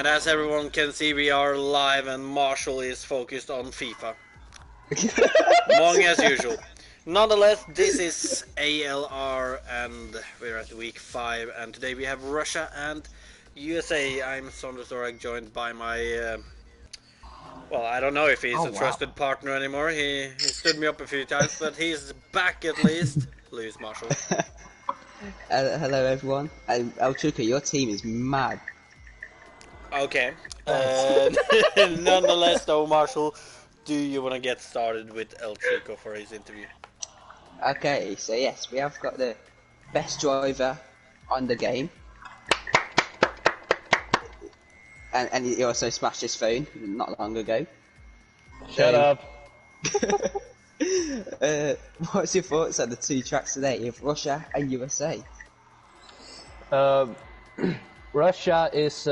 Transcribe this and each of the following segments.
And as everyone can see, we are live and Marshall is focused on FIFA. Among as usual. Nonetheless, this is ALR and we're at week 5 and today we have Russia and USA. I'm Sondre Thorak, joined by my... well, I don't know if he's a trusted partner anymore. He stood me up a few times, but he's back at least. Lewis Marshall. Hello everyone. El Chuka, your team is mad. Okay. Nonetheless, though, Marshall, do you want to get started with El Chico for his interview? Okay, so yes, we have got the best driver on the game. And he also smashed his phone not long ago. Shut up. What's your thoughts on the two tracks today of Russia and USA? Russia is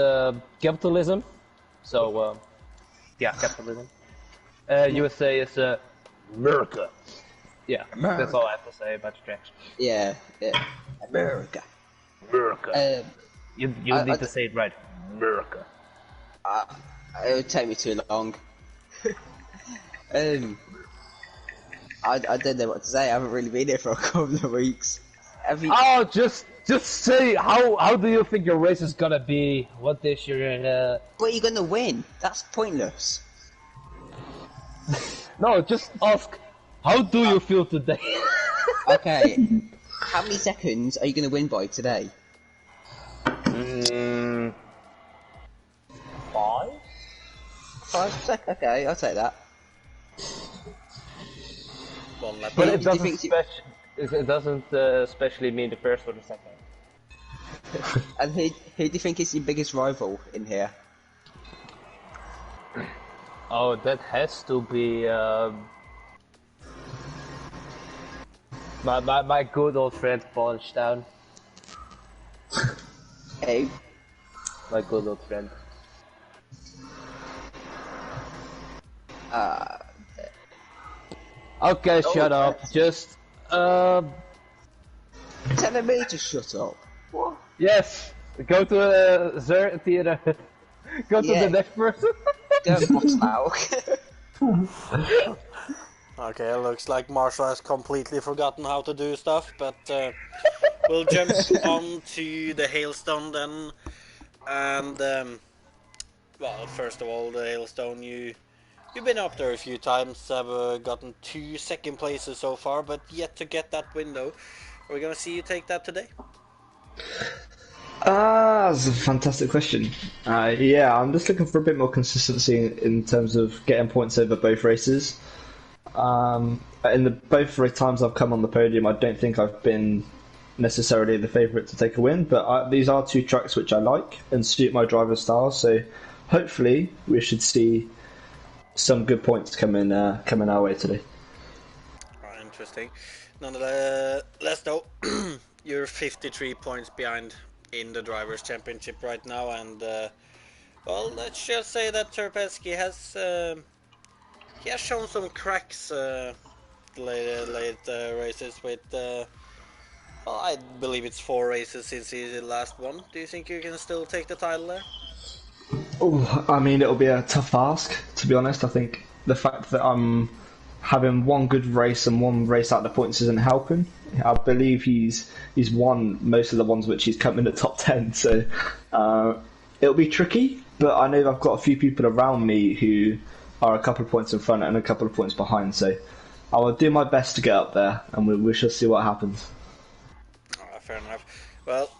capitalism, so yeah, capitalism. USA is America. Yeah, America. That's all I have to say about the tracks. Yeah, America. America. You need to say it right. America. It would take me too long. I don't know what to say. I haven't really been here for a couple of weeks. Oh, just say how do you think your race is gonna be? What is your But you're gonna win. That's pointless. No, just ask. How do you feel today? Okay. How many seconds are you gonna win by today? 5. 5 seconds. Okay, I'll take that. But it doesn't. It doesn't especially mean the first or the second. And who do you think is your biggest rival in here? Oh, that has to be my good old friend Punchdown. Hey. My good old friend. Okay, shut up. Just telling me to shut up. What? Yes. Go to theater. Go to the next person. Go box now. Okay, looks like Marshall has completely forgotten how to do stuff, but we'll jump on to the hailstone then. And well, first of all, the hailstone, you've been up there a few times, have gotten 2 second places so far, but yet to get that window. Are we gonna see you take that today? That's a fantastic question. Yeah, I'm just looking for a bit more consistency in terms of getting points over both races. In the both times I've come on the podium, I don't think I've been necessarily the favourite to take a win, but these are 2 tracks which I like and suit my driver's style, so hopefully we should see some good points coming our way today. Interesting. Nonetheless, though, you're 53 points behind in the Drivers' Championship right now, and well, let's just say that Terpesky has shown some cracks late races with well, I believe it's 4 races since he last won. Do you think you can still take the title there? Oh, I mean, it'll be a tough ask, to be honest. I think the fact that I'm having one good race and one race out of the points isn't helping. I believe he's won most of the ones which he's come in the top 10, so it'll be tricky, but I know I've got a few people around me who are a couple of points in front and a couple of points behind, so I will do my best to get up there, and we shall see what happens. Fair enough. Well,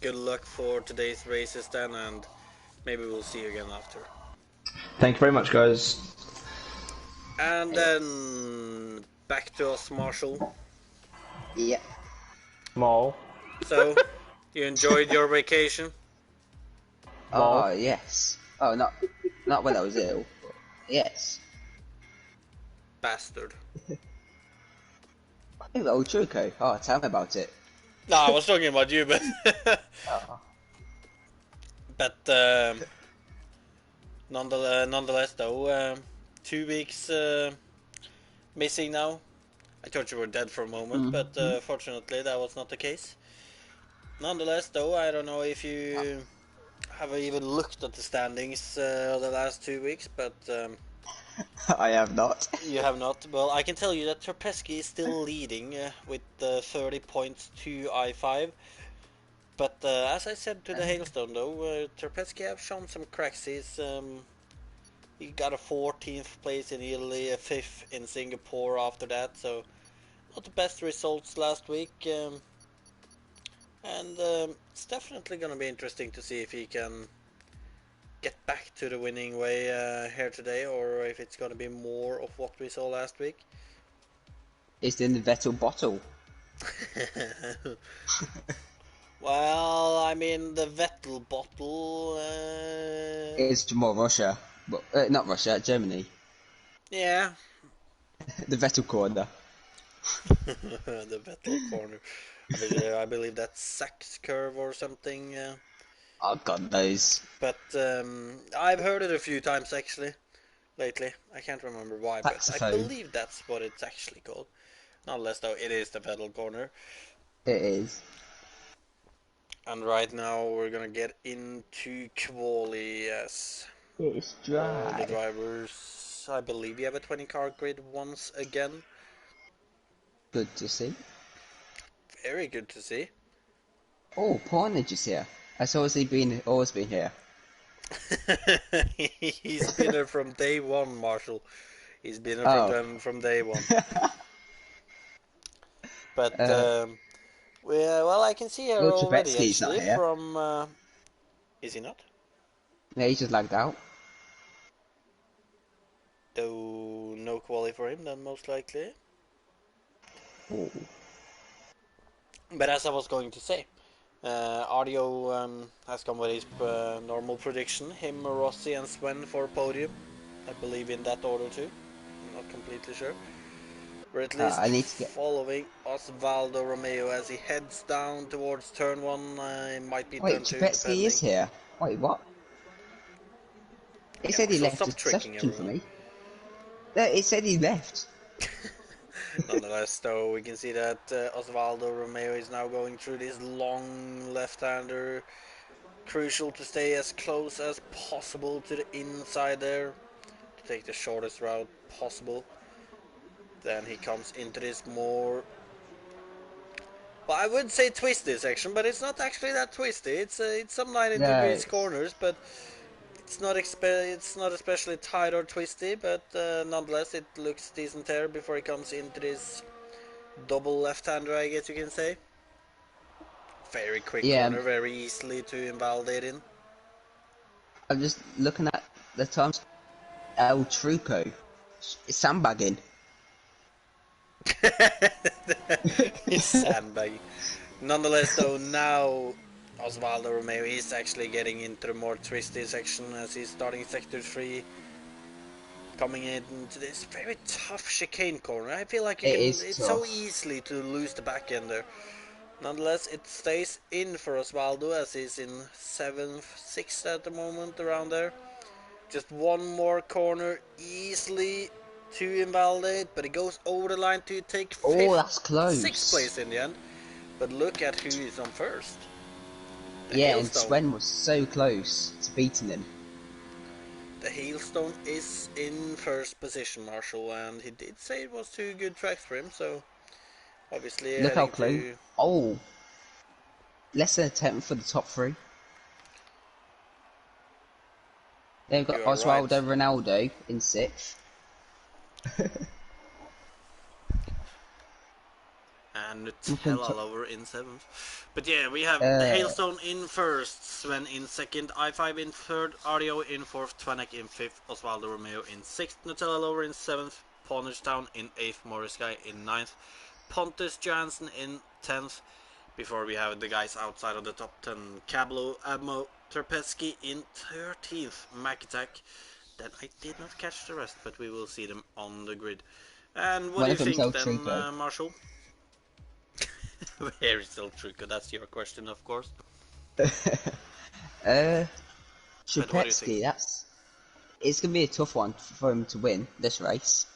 good luck for today's races then, and maybe we'll see you again after. Thank you very much, guys. And then back to us, Marshall. Yeah. Small. So, you enjoyed your vacation? Oh yes. Oh, not when I was ill. But yes. Bastard. Oh, Truco. Oh, tell me about it. No, I was talking about you, but but nonetheless, though, 2 weeks missing now. I thought you were dead for a moment, but fortunately that was not the case. Nonetheless, though, I don't know if you Have I even looked at the standings the last 2 weeks? But I have not. you have not. Well, I can tell you that Terpeski is still leading with 30 points to I5. But as I said to the Hailstone, though, Terpeski have shown some cracks. He got a 14th place in Italy, a 5th in Singapore after that. So not the best results last week. And it's definitely going to be interesting to see if he can get back to the winning way here today, or if it's going to be more of what we saw last week. It's in the Vettel bottle. Well, I mean, the Vettel bottle. It's more Russia, but not Russia, Germany. Yeah. The Vettel corner. The Vettel corner. I believe that's Sachs curve or something. Oh God knows. But I've heard it a few times actually lately. I can't remember why, but I Saxophone. believe that's what it's actually called. Nonetheless, though, it is the Vettel corner. It is. And right now we're gonna get into quali. Yes. It's All the dry. drivers. I believe you have a 20 car grid once again. Good to see. Very good to see. Oh, Pornage is here. Has always been here. He's been there from day one, Marshall. He's been there Oh. from day one. But Uh, well, I can see here Well, already Trubetsky's not actually here. from. Is he not? Yeah, he's just lagged out. Though no quali for him, then most likely. Oh. But as I was going to say, Audio has come with his normal prediction. Him, Rossi, and Sven for podium. I believe in that order too. I'm not completely sure. We're at least I need to get. following Osvaldo Romeo as he heads down towards turn 1. It might be Wait, turn 2 Trubetsky depending. is here. Wait, what? It Yeah, said he Marshall, left stop a tricking session for everyone. me. No, it said he left. Nonetheless, though, we can see that Osvaldo Romeo is now going through this long left-hander. Crucial to stay as close as possible to the inside there, to take the shortest route possible. Then he comes into this more, well, I would say twisty section, but it's not actually that twisty. It's some 90 No, degrees corners, but it's not especially tight or twisty. But nonetheless, it looks decent there before he comes into this double left-hander, I guess you can say. Very quick yeah, corner, very easily to invalidate in. I'm just looking at the times. El Truco. It's sandbagging. He's sandbagging. Nonetheless, though, now Osvaldo Romeo is actually getting into the more twisty section as he's starting sector 3, coming into this very tough chicane corner. I feel like Is it's so tough. easily to lose the back end there. Nonetheless, it stays in for Osvaldo as he's in 7th, 6th at the moment, around there. Just one more corner easily to invalidate, but it goes over the line to take Oh, 5th, that's 6th close. place in the end. But look at who is on first. The Yeah, and Hailstone. Sven was so close to beating him. The Hailstone is in first position, Marshall, and he did say it was 2 good tracks for him, so obviously Look how heading close. to... Oh, less than a tenth for the top 3. Then we've got You are right. Oswaldo Ronaldo in 6th. And Nothing Telalover in 7th. But yeah, we have the uh, Hailstone in first, Sven in second, I5 in third, Ardio in fourth, Twanek in fifth, Osvaldo Romeo in sixth, Nutella Lover in seventh, Ponage Town in eighth, Morris Guy in ninth, Pontus Jansen in 10th. Before we have the guys outside of the top 10, Cablo, Admo, Terpetsky in 13th, Mac Attack. Then I did not catch the rest, but we will see them on the grid. And what one do of you them's think El then, Truco. Marshall? Where is El Truco? That's your question, of course. uh, But what do you think? Trubetsky, it's gonna be a tough one for him to win this race.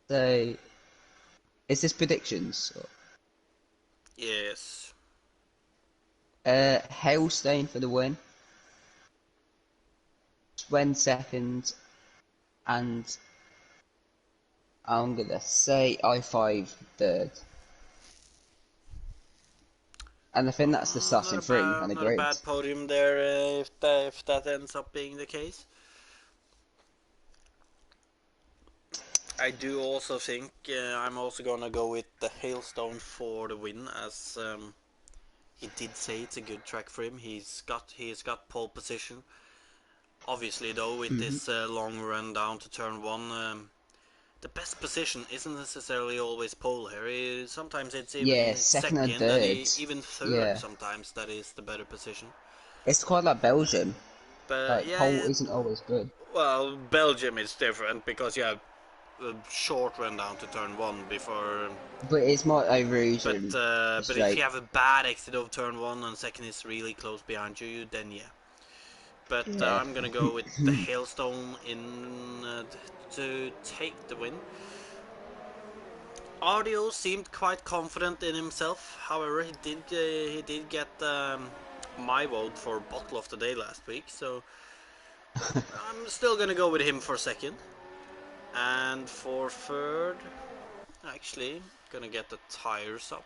So, is this predictions? Yes. Hailstone for the win. Swen second, and I'm gonna say I5 third. And I think that's the starting three and the Not a grid. bad podium there if that ends up being the case. I do also think I'm also gonna go with the Hailstone for the win, as he did say it's a good track for him. He's got pole position. Obviously, though, with this long run down to turn one, the best position isn't necessarily always pole here. Sometimes it's Yeah, even second and second, and third. even third. Yeah. Sometimes that is the better position. It's quite like Belgium. But Like, pole isn't always good. well, Belgium is different because you have a short run down to turn one before. But it's more over But if you have a bad exit of turn one and second is really close behind you, then yeah. But Yeah. I'm gonna go with the Hailstone in to take the win. Audio seemed quite confident in himself. However, he did get my vote for Bottle of the Day last week, so I'm still gonna go with him for second. And for third, actually, gonna get the tires up.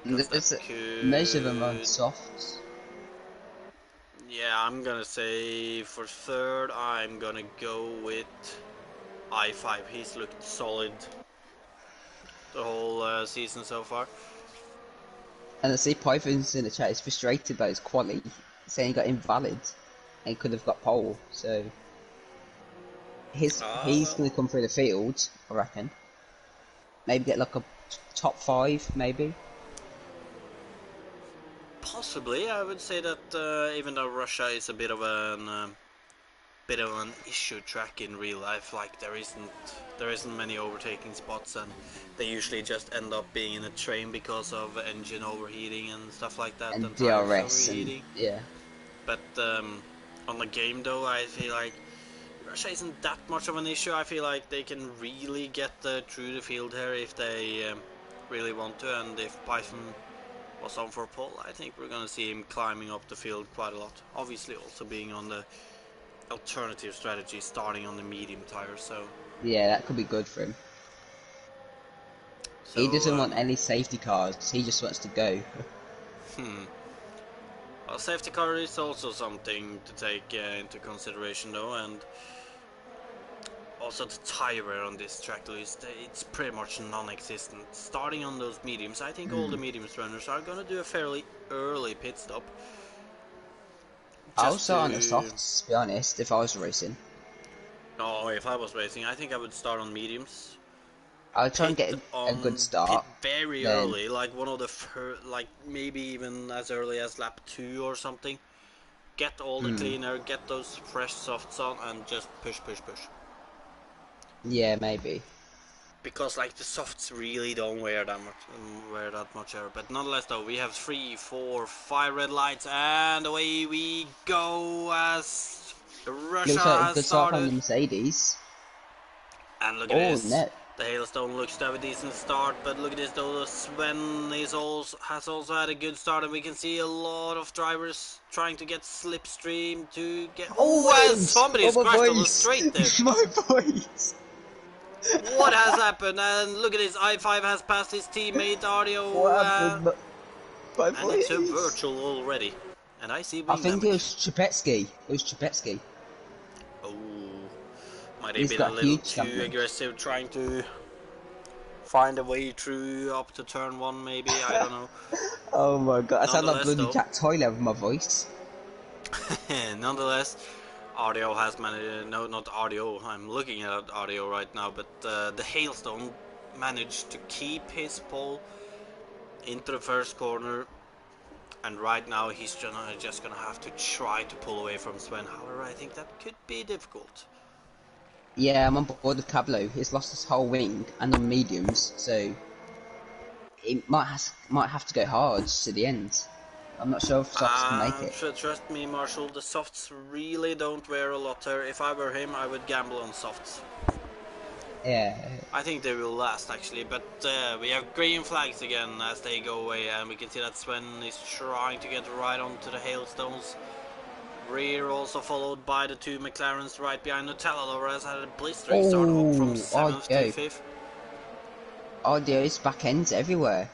Most of them are softs. Yeah, I'm gonna say for third, I'm gonna go with I5. He's looked solid the whole season so far. And I see Python's in the chat is frustrated by his quality, saying he got invalid and he could have got pole. So he's going to come through the field, I reckon. Maybe get like a top 5, maybe. Possibly, I would say that even though Russia is a bit of an issue track in real life, like there isn't many overtaking spots, and they usually just end up being in a train because of engine overheating and stuff like that, and tires DRS overheating. yeah. But on the game though, I feel like Russia isn't that much of an issue. I feel like they can really get through the field here if they really want to, and if Python was on for pole, I think we're gonna see him climbing up the field quite a lot. Obviously, also being on the alternative strategy, starting on the medium tires. So yeah, that could be good for him. So, he doesn't want any safety cars. He just wants to go. Well, safety car is also something to take into consideration, though, and also the tire wear on this track list, it's pretty much non-existent. Starting on those mediums, I think all the mediums runners are gonna do a fairly early pit stop. I'll start on the softs, to be honest, if I was racing. No, if I was racing, I think I would start on mediums. I'll try and get a good start. Pit very early, like one of the like maybe even as early as lap 2 or something. Get all the clean air, get those fresh softs on, and just push. Yeah, maybe. Because like the softs really don't wear that much air. But nonetheless, though, we have 3, 4, 5 red lights, and away we go as Russia looks like has the start started. on the Mercedes. And look at this. Net. The Hailstone looks to have a decent start, but look at this though. Sven has also had a good start, and we can see a lot of drivers trying to get slipstream to get. Oh, somebody's crashed on the straight there. My voice. What has happened? And look at this. I5 has passed his teammate Audio. What happened? And it's a virtual already. And I see wing think damage. it was Chepetsky. Oh, might have been a little too aggressive, trying to find a way through up to turn 1, maybe. I don't know. Oh my god, I sound like bloody Jack Tyler with my voice. Nonetheless, Audio has managed. No, not Audio. I'm looking at Audio right now, but the Hailstone managed to keep his pole into the first corner, and right now he's just gonna have to try to pull away from Sven. However, I think that could be difficult. Yeah, I'm on board with Cablo. He's lost his whole wing and on mediums, so he might have to go hard to the end. I'm not sure if softs can make it. Trust me, Marshall, the softs really don't wear a lot there. If I were him, I would gamble on softs. Yeah. I think they will last actually, but we have green flags again as they go away, and we can see that Sven is trying to get right onto the hailstones. Rear also followed by the two McLarens right behind Nutella. Laura has had a blistering start up from 7th to 5th. Oh, there's back ends everywhere.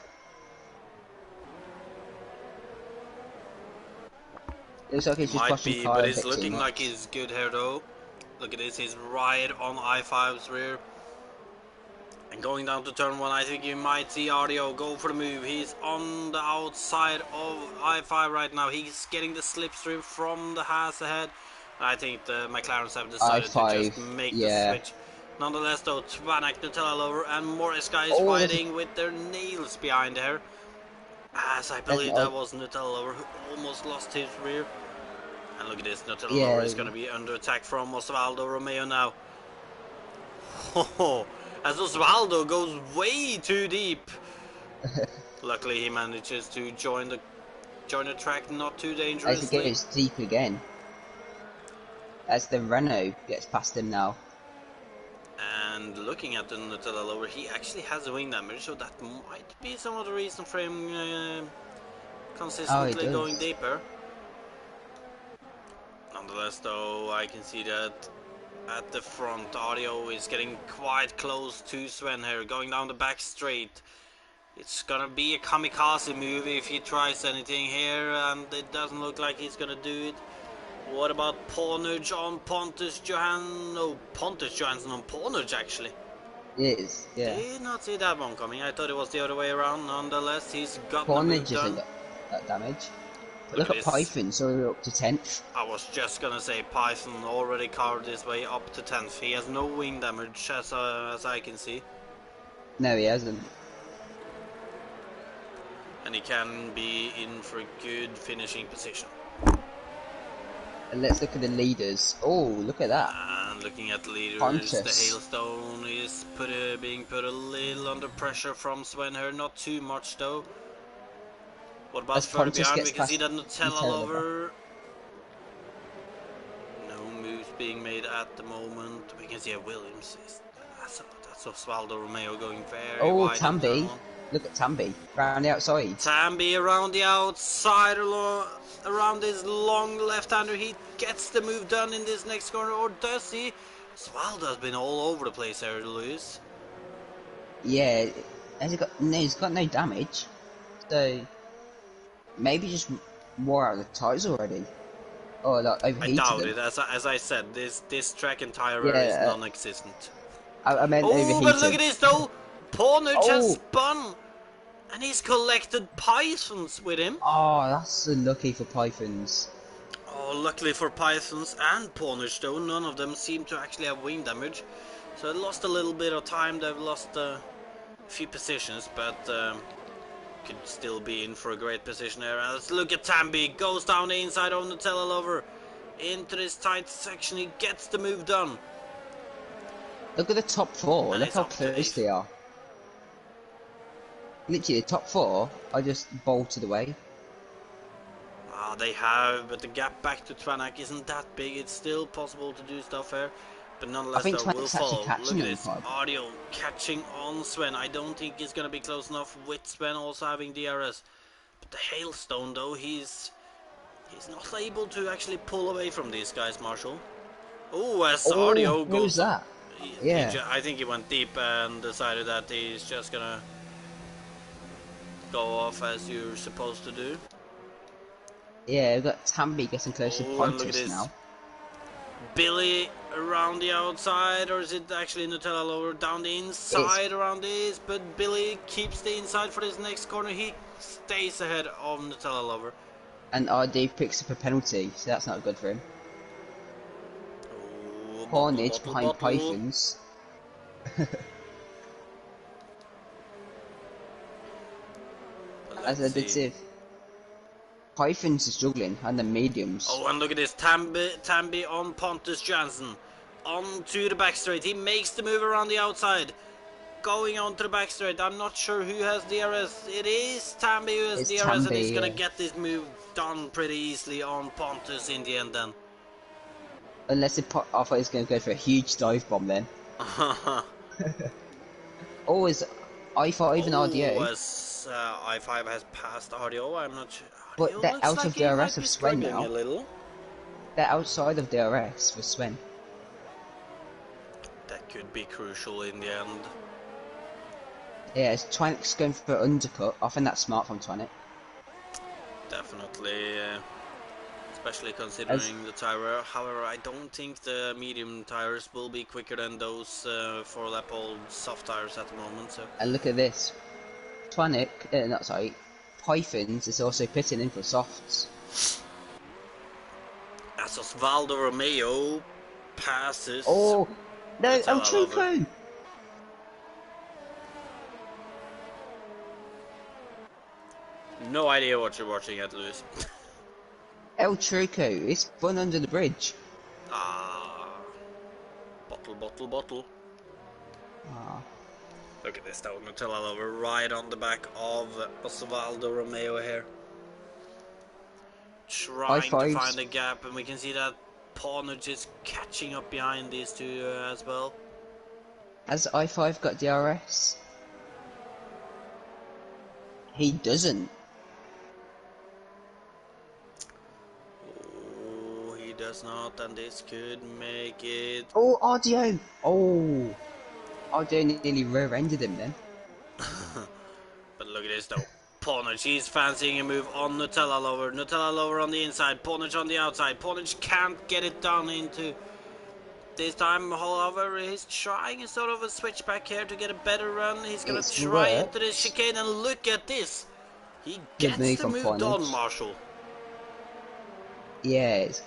Looks like he's just Might crossing be, car but a it's bit too looking much. like he's good here though. Look at this, he's right on I-5's rear. And going down to turn 1, I think you might see RDO go for the move. He's on the outside of I-5 right now. He's getting the slipstream from the Haas ahead. I think the McLarens have decided I-5, to just make the switch. Nonetheless though, Tvanak, Nutella lower, and Morris guys fighting with their nails behind there. As I believe that was Nutella lower who almost lost his rear. And look at this, Nutella lower is going to be under attack from Osvaldo Romeo now. As Osvaldo goes way too deep. Luckily he manages to join the track, not too dangerously. As it goes deep again. As the Renault gets past him now. And looking at the Nutella lower, he actually has a wing damage, so that might be some of the reason for him consistently going deeper. Nonetheless though, I can see that at the front, Audio is getting quite close to Sven here, going down the back straight. It's gonna be a kamikaze move if he tries anything here, and it doesn't look like he's gonna do it. What about Ponage on Pontus Johansson? No, Pontus Johansson on Ponage actually. It is, yeah. Did not see that one coming. I thought it was the other way around. Nonetheless, he's got the Ponage move done. hasn't got that damage. Look at Python, so we're up to 10th. I was just gonna say Python already carved his way up to 10th. He has no wing damage as I can see. No, he hasn't. And he can be in for a good finishing position. And let's look at the leaders. Oh, look at that. And looking at the leaders, Pontus. the hailstone is being put a little under pressure from Sven here. Not too much though. What about further behind? We can see that Nutella lover. No moves being made at the moment. We can see a Williams. That's Osvaldo Romeo going very wide. Oh, Tambi. Look at Tambi. Around the outside. Tambi around the outside, around this long left-hander. He gets the move done in this next corner, or does he? Osvaldo's been all over the place there, Luis. Yeah, has he got? No, he's got no damage. So maybe just wore out the tyres already, or like overheated. I doubt them. it. As I said, this track and tire is non-existent. I meant overheated. But look at this though. Ponage has spun, and he's collected Pythons with him. Oh, that's unlucky for Pythons. Oh, luckily for Pythons and Ponage though, none of them seem to actually have wing damage. So they lost a little bit of time. They've lost a few positions, but could still be in for a great position there. Let's look at Tambi. Goes down the inside of Nutella lover into this tight section. He gets the move done. Look at the top four. Look how close they are. Literally, the top four are just bolted away. Ah, they have, but the gap back to Tvanak isn't that big. It's still possible to do stuff here, but nonetheless, they will follow. Look at this, Audio catching on Sven. I don't think he's going to be close enough with Sven also having DRS. But the hailstone, though, he's not able to actually pull away from these guys, Marshall. Oh, as Audio goes. What was that? I think he went deep and decided that he's just going to go off as you're supposed to do. Yeah, we've got Tambi getting close to Pontus now. Billy around the outside, or is it actually Nutella lower down the inside around this? But Billy keeps the inside for this next corner. He stays ahead of Nutella lover. And RD picks up a penalty, so that's not good for him. Ponage behind Pythons. As a bit of Pythons are struggling, and the mediums. Oh, and look at this, Tambi on Pontus Johansson. Onto the back straight. He makes the move around the outside. Going onto the back straight. I'm not sure who has DRS. It is Tambi who has DRS, and he's going to get this move done pretty easily on Pontus in the end then. Unless I thought he was going to go for a huge dive bomb then. Oh, is I5 and Oh, RDO, as I5 has passed RDO, I'm not sure. but RDO they're looks out like of he DRS might of be Sven struggling a now. little. They're outside of DRS for Sven. That could be crucial in the end. Yeah, Twanic's going for an undercut. I think that's smart from Twanic. Definitely, especially As considering the tire. However, I don't think the medium tires will be quicker than those 4-lap old soft tires at the moment. So, and look at this, Twanic, not sorry, Pythons is also pitting in for softs. as Osvaldo Romeo passes Oh no, El Nutella Lover. Truco! No idea what you're watching at, Lewis. El Truco is spun under the bridge. Ah, bottle, bottle, bottle. Ah. Look at this though, Nutella Lover right on the back of Osvaldo Romeo here. Trying to find a gap, and we can see that Pawnage is catching up behind these two as well. Has I5 got DRS? He doesn't. Oh, he does not, and this could make it. Oh, RDO! Oh, RDO nearly rear-ended him then. But look at this though. Pawnage, he's fancying a move on Nutella Lover. Nutella Lover on the inside, Pawnage on the outside. Pawnage can't get it down into this time. However, he's trying a sort of a switch back here to get a better run. He's gonna try into this chicane, and look at this. He gets the move done, Marshall. Yes.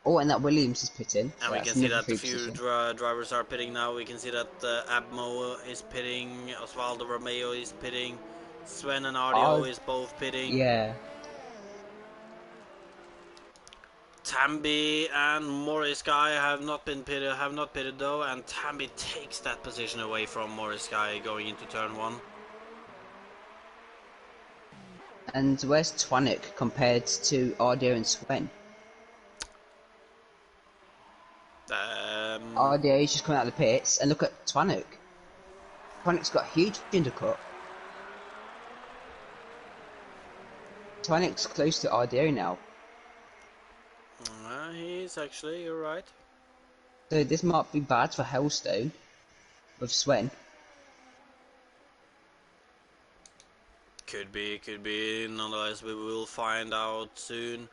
Oh, and that Williams is pitting. And we can see that a few drivers are pitting now. We can see that Abmo is pitting, Osvaldo Romeo is pitting, Sven and RDO is both pitting. Yeah. Tambi and Morris Guy have not pitted though, and Tambi takes that position away from Morris Guy going into turn 1. And where's Twanic compared to RDO and Sven? RDO is just coming out of the pits, and look at Twanic. Twanic's got a huge undercut. Twanic's close to RDO now. He's actually, you're right. So this might be bad for Hellstone with Sven. Could be. Nonetheless, we will find out soon.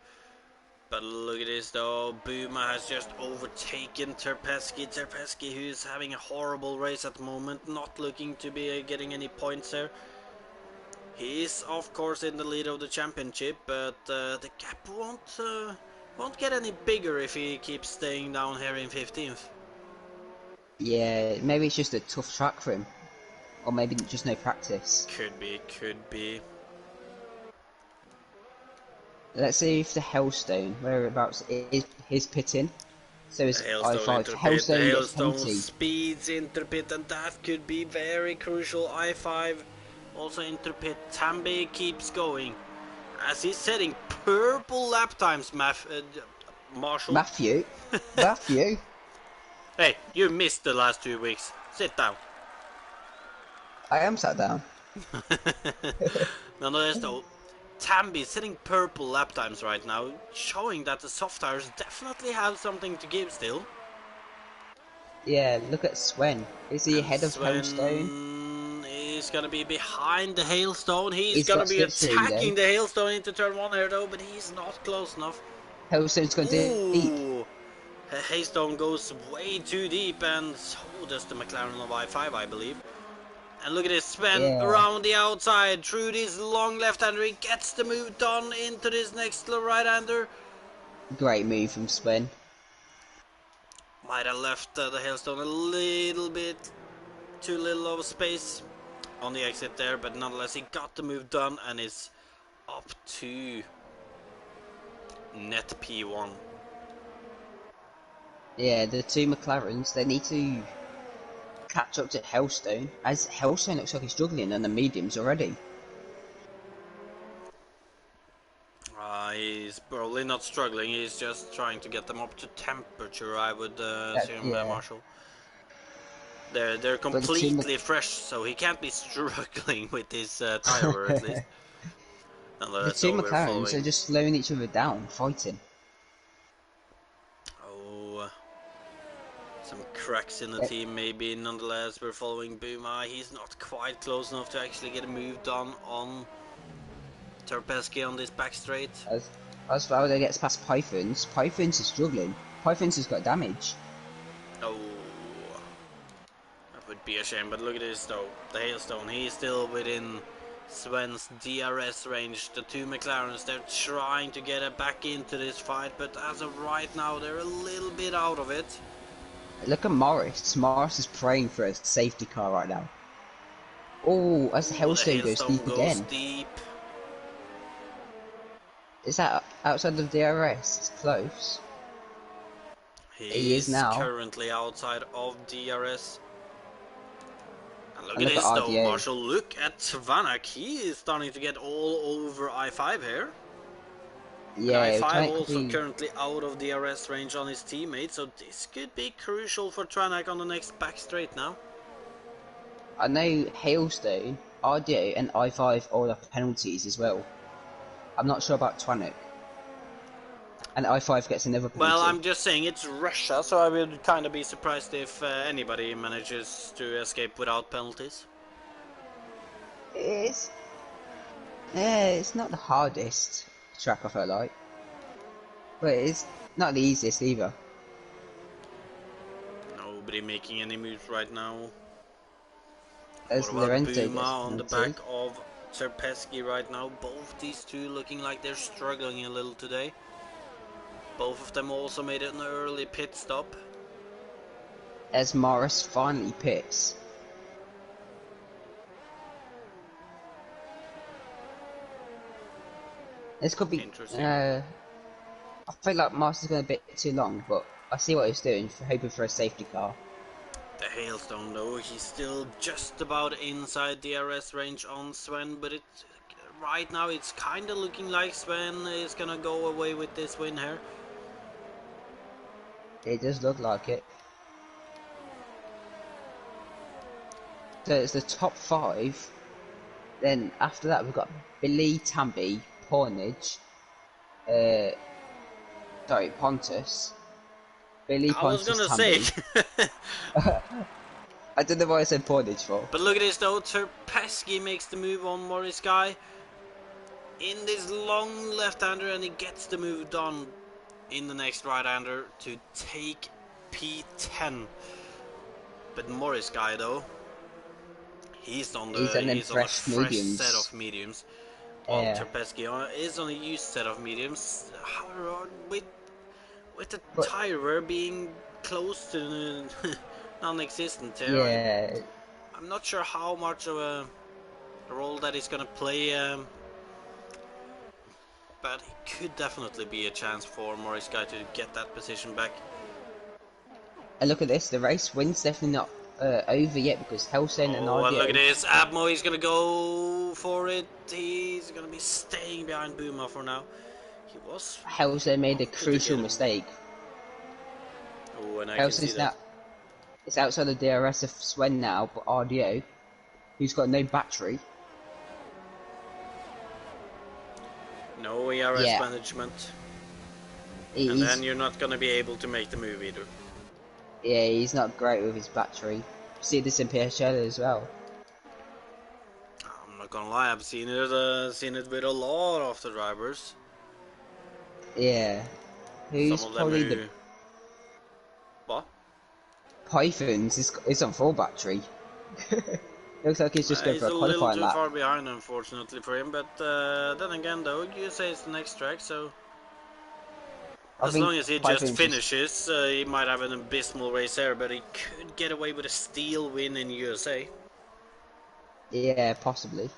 But look at this though, Buma has just overtaken Terpesky. Terpesky, who's having a horrible race at the moment, not looking to be getting any points there. He is of course in the lead of the championship, but the gap won't get any bigger if he keeps staying down here in 15th. Yeah, maybe it's just a tough track for him. Or maybe just no practice. Could be. Let's see if the Hellstone, whereabouts is his pitting. So is I5. Hailstone gets penalty. Speeds Interpit, and that could be very crucial. I5 also Interpit. Tambi keeps going as he's setting purple lap times. Marshall. Matthew. Hey, you missed the last 2 weeks. Sit down. I am sat down. Nonetheless, though, Tambi is setting purple lap times right now, showing that the soft tires definitely have something to give still. Yeah, look at Sven. Is he ahead of Hailstone? He's gonna be behind the Hailstone. He's gonna be attacking the Hailstone into turn 1 here though, but he's not close enough. Hailstone's going deep. Hailstone goes way too deep, and so does the McLaren of I5, I believe. And look at this, Sven around the outside, through this long left-hander, he gets the move done into this next right-hander. Great move from Sven. Might have left the Hailstone a little bit too little of space on the exit there, but nonetheless he got the move done and is up to net P1. Yeah, the two McLarens, they need to catch up to Hailstone, as Hailstone looks like he's struggling on the mediums already. He's probably not struggling, he's just trying to get them up to temperature, I would assume, Marshall. They're But the team, completely fresh, so he can't be struggling with this tire wear at least. the That's two all we're McLarens are following. just slowing each other down, fighting. Oh, some cracks in the Uh, team maybe. Nonetheless, we're following Buma. He's not quite close enough to actually get a move done on Terpeski on this back straight. as far as it gets past Pythons, Pythons is struggling. Pythons has got damage. Oh, that would be a shame. But look at this though. The Hailstone, he's still within Sven's DRS range. The two McLarens, they're trying to get back into this fight, but as of right now, they're a little bit out of it. Look at Morris. Morris is praying for a safety car right now. Oh, as the Oh, the Hailstone goes Hailstone deep goes again. deep. Is that outside of DRS? It's close. He is He's now. currently outside of DRS. And look And at look at this though, RDA. Marshall. Look at Vanak. He is starting to get all over I5 here. Yeah, And I5 Tranek could also be. currently out of DRS range on his teammate, so this could be crucial for Tranek on the next back straight now. I know Hailstone, RDA, and I5 all have penalties as well. I'm not sure about Tranek. And I5 gets another penalty. Well, I'm just saying it's Russia, so I would kind of be surprised if anybody manages to escape without penalties. It's not the hardest track I felt like. But it's not the easiest either. Nobody making any moves right now. As What about Lorenzo Buma gets on the penalty. back of Terpeski right now? Both these two looking like they're struggling a little today. Both of them also made an early pit stop. As Morris finally pits. This could be. Interesting. I feel like Morris is going a bit too long, but I see what he's doing, hoping for a safety car. The Hailstone though, he's still just about inside DRS range on Sven, but right now it's kind of looking like Sven is gonna go away with this win here. It does look like it. So it's the top 5. Then after that we've got Billy, Tambi, Pornage, Pontus. Billy, Pontus, I was gonna Tambi. say. I don't know why I said Pornage for. But look at this though, Terpeski makes the move on Morris Guy in this long left-hander, and he gets the move done in the next right-hander to take P10. But Morris Guy though, he's on a fresh set of mediums. While Terpeski is on a used set of mediums. With the tire wear being close to non-existent here. Yeah. I'm not sure how much of a role that is going to play, but it could definitely be a chance for Morris Guy to get that position back. And look at this, the race win's definitely not over yet because Helsen and RDO... and look at this, Abmo, he's going to go for it. He's going to be staying behind Buma for now. He was... Helsen made a crucial mistake. Oh, and I can see that. It's outside the DRS of Sven now, but RDO, who's got no battery. No ERS management. And then you're not going to be able to make the move either. Yeah, he's not great with his battery. See this in PHL as well. I'm not gonna lie, I've seen it with a lot of the drivers. Yeah. Who's probably the... What? Pythons is on full battery. Looks like he's just going for a qualifying lap. He's a little too far behind, unfortunately for him. But then again, though, you say it's the next track, so as long as he just finishes, he might have an abysmal race there. But he could get away with a steel win in USA. Yeah, possibly.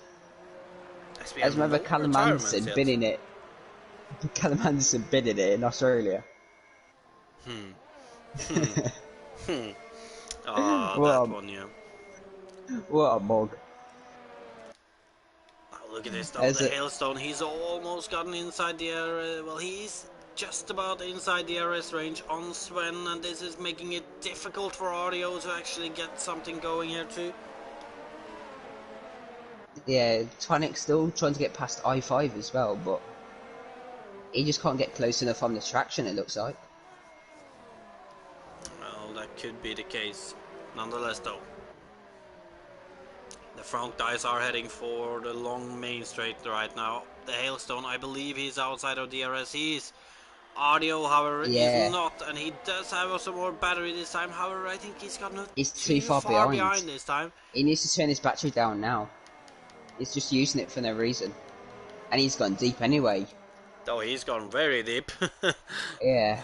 I remember Callum Anderson bidding it. Callum Anderson bidding it in Australia. Ah, that one, yeah. What a mug. Look at this though, There's the a Hailstone, he's almost gotten inside the well, he's just about inside the RS range on Sven, and this is making it difficult for Audio to actually get something going here too. yeah, Tonic's still trying to get past I5 as well, but he just can't get close enough on the traction, it looks like. Well, that could be the case. Nonetheless though, the front guys are heading for the long main straight right now. The Hailstone, I believe he's outside of DRS. He's Audio, however, is Yeah, not, and he does have some more battery this time. However, I think he's got not he's too too far behind this time. He needs to turn his battery down now. He's just using it for no reason. And he's gone deep anyway. Oh, he's gone very deep. Yeah.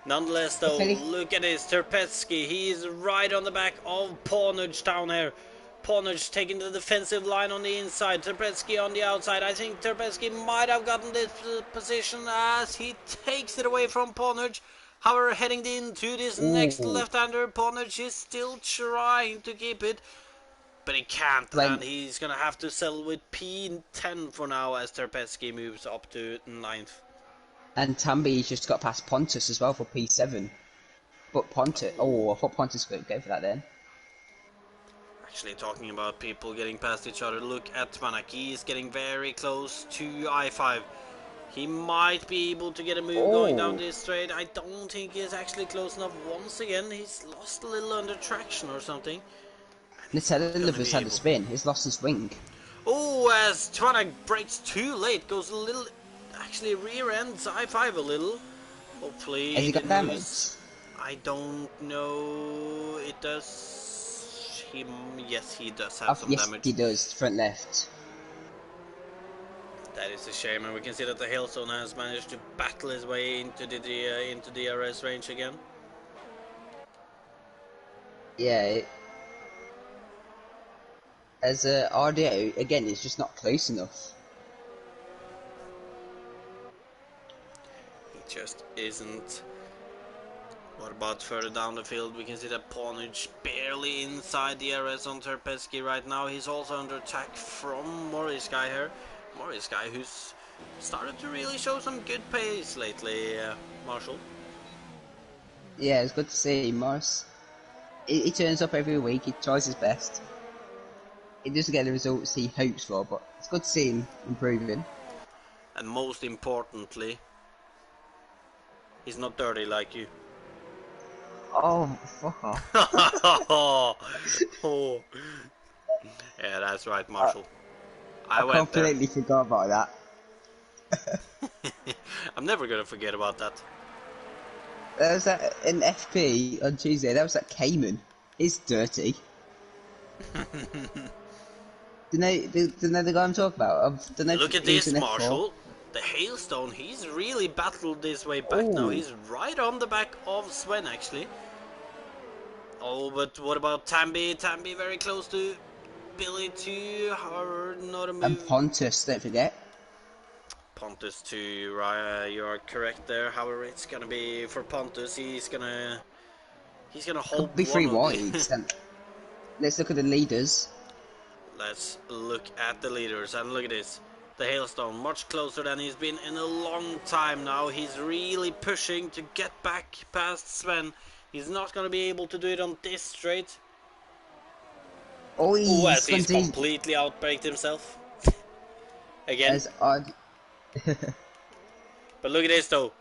Nonetheless, though, look at this. Terpetsky, he's right on the back of Pornage down here. Pornage taking the defensive line on the inside. Terpetsky on the outside. I think Terpetsky might have gotten this position as he takes it away from Pornage. However, heading into this next left-hander, Pornage is still trying to keep it. But he can't, and he's going to have to settle with P10 for now as Terpetsky moves up to 9th. And Tambi's just got past Pontus as well for P7. But Pontus... Oh, I thought Pontus could go for that then. Actually, talking about people getting past each other, look at Tvanak. He's getting very close to I5. He might be able to get a move going down this straight. I don't think he's actually close enough. Once again, he's lost a little under traction or something. Nutella had a spin. He's lost his wing. Oh, as Tvanak brakes too late, goes a little... Actually, rear ends I5 a little. Hopefully... Has he got damage? I don't know. It does... Yes, he does have some damage. Yes, he does. Front left. That is a shame, and we can see that the Hailstone has managed to battle his way into the RS range again. Yeah. As RDO, again, is just not close enough. He just isn't. What about further down the field? We can see that Pornage barely inside the RS on Terpetsky right now. He's also under attack from Morris Guy here. Morris Guy who's started to really show some good pace lately, Marshall. Yeah, it's good to see Morris. He turns up every week, he tries his best. He doesn't get the results he hopes for, but it's good to see him improving. And most importantly, he's not dirty like you. Oh, fuck off. Oh. Yeah, that's right, Marshall. I completely forgot about that. I'm never gonna forget about that. There was that in FP on Tuesday, that was that Cayman. He's dirty. Do you know the guy I'm talking about? Look at this, Marshall. The Hailstone, he's really battled this way back now. He's right on the back of Sven, actually. Oh, but what about Tambi? Tambi very close to Billy too. However, not a move. And Pontus, don't forget. Pontus too, you are correct there. However, it's gonna be for Pontus. He's gonna hold. Could be 3 wides. Let's look at the leaders. Let's look at the leaders and look at this. The Hailstone much closer than he's been in a long time now. He's really pushing to get back past Sven. He's not going to be able to do it on this straight. Oh, as he's completely outbraked himself. Again. But look at this though.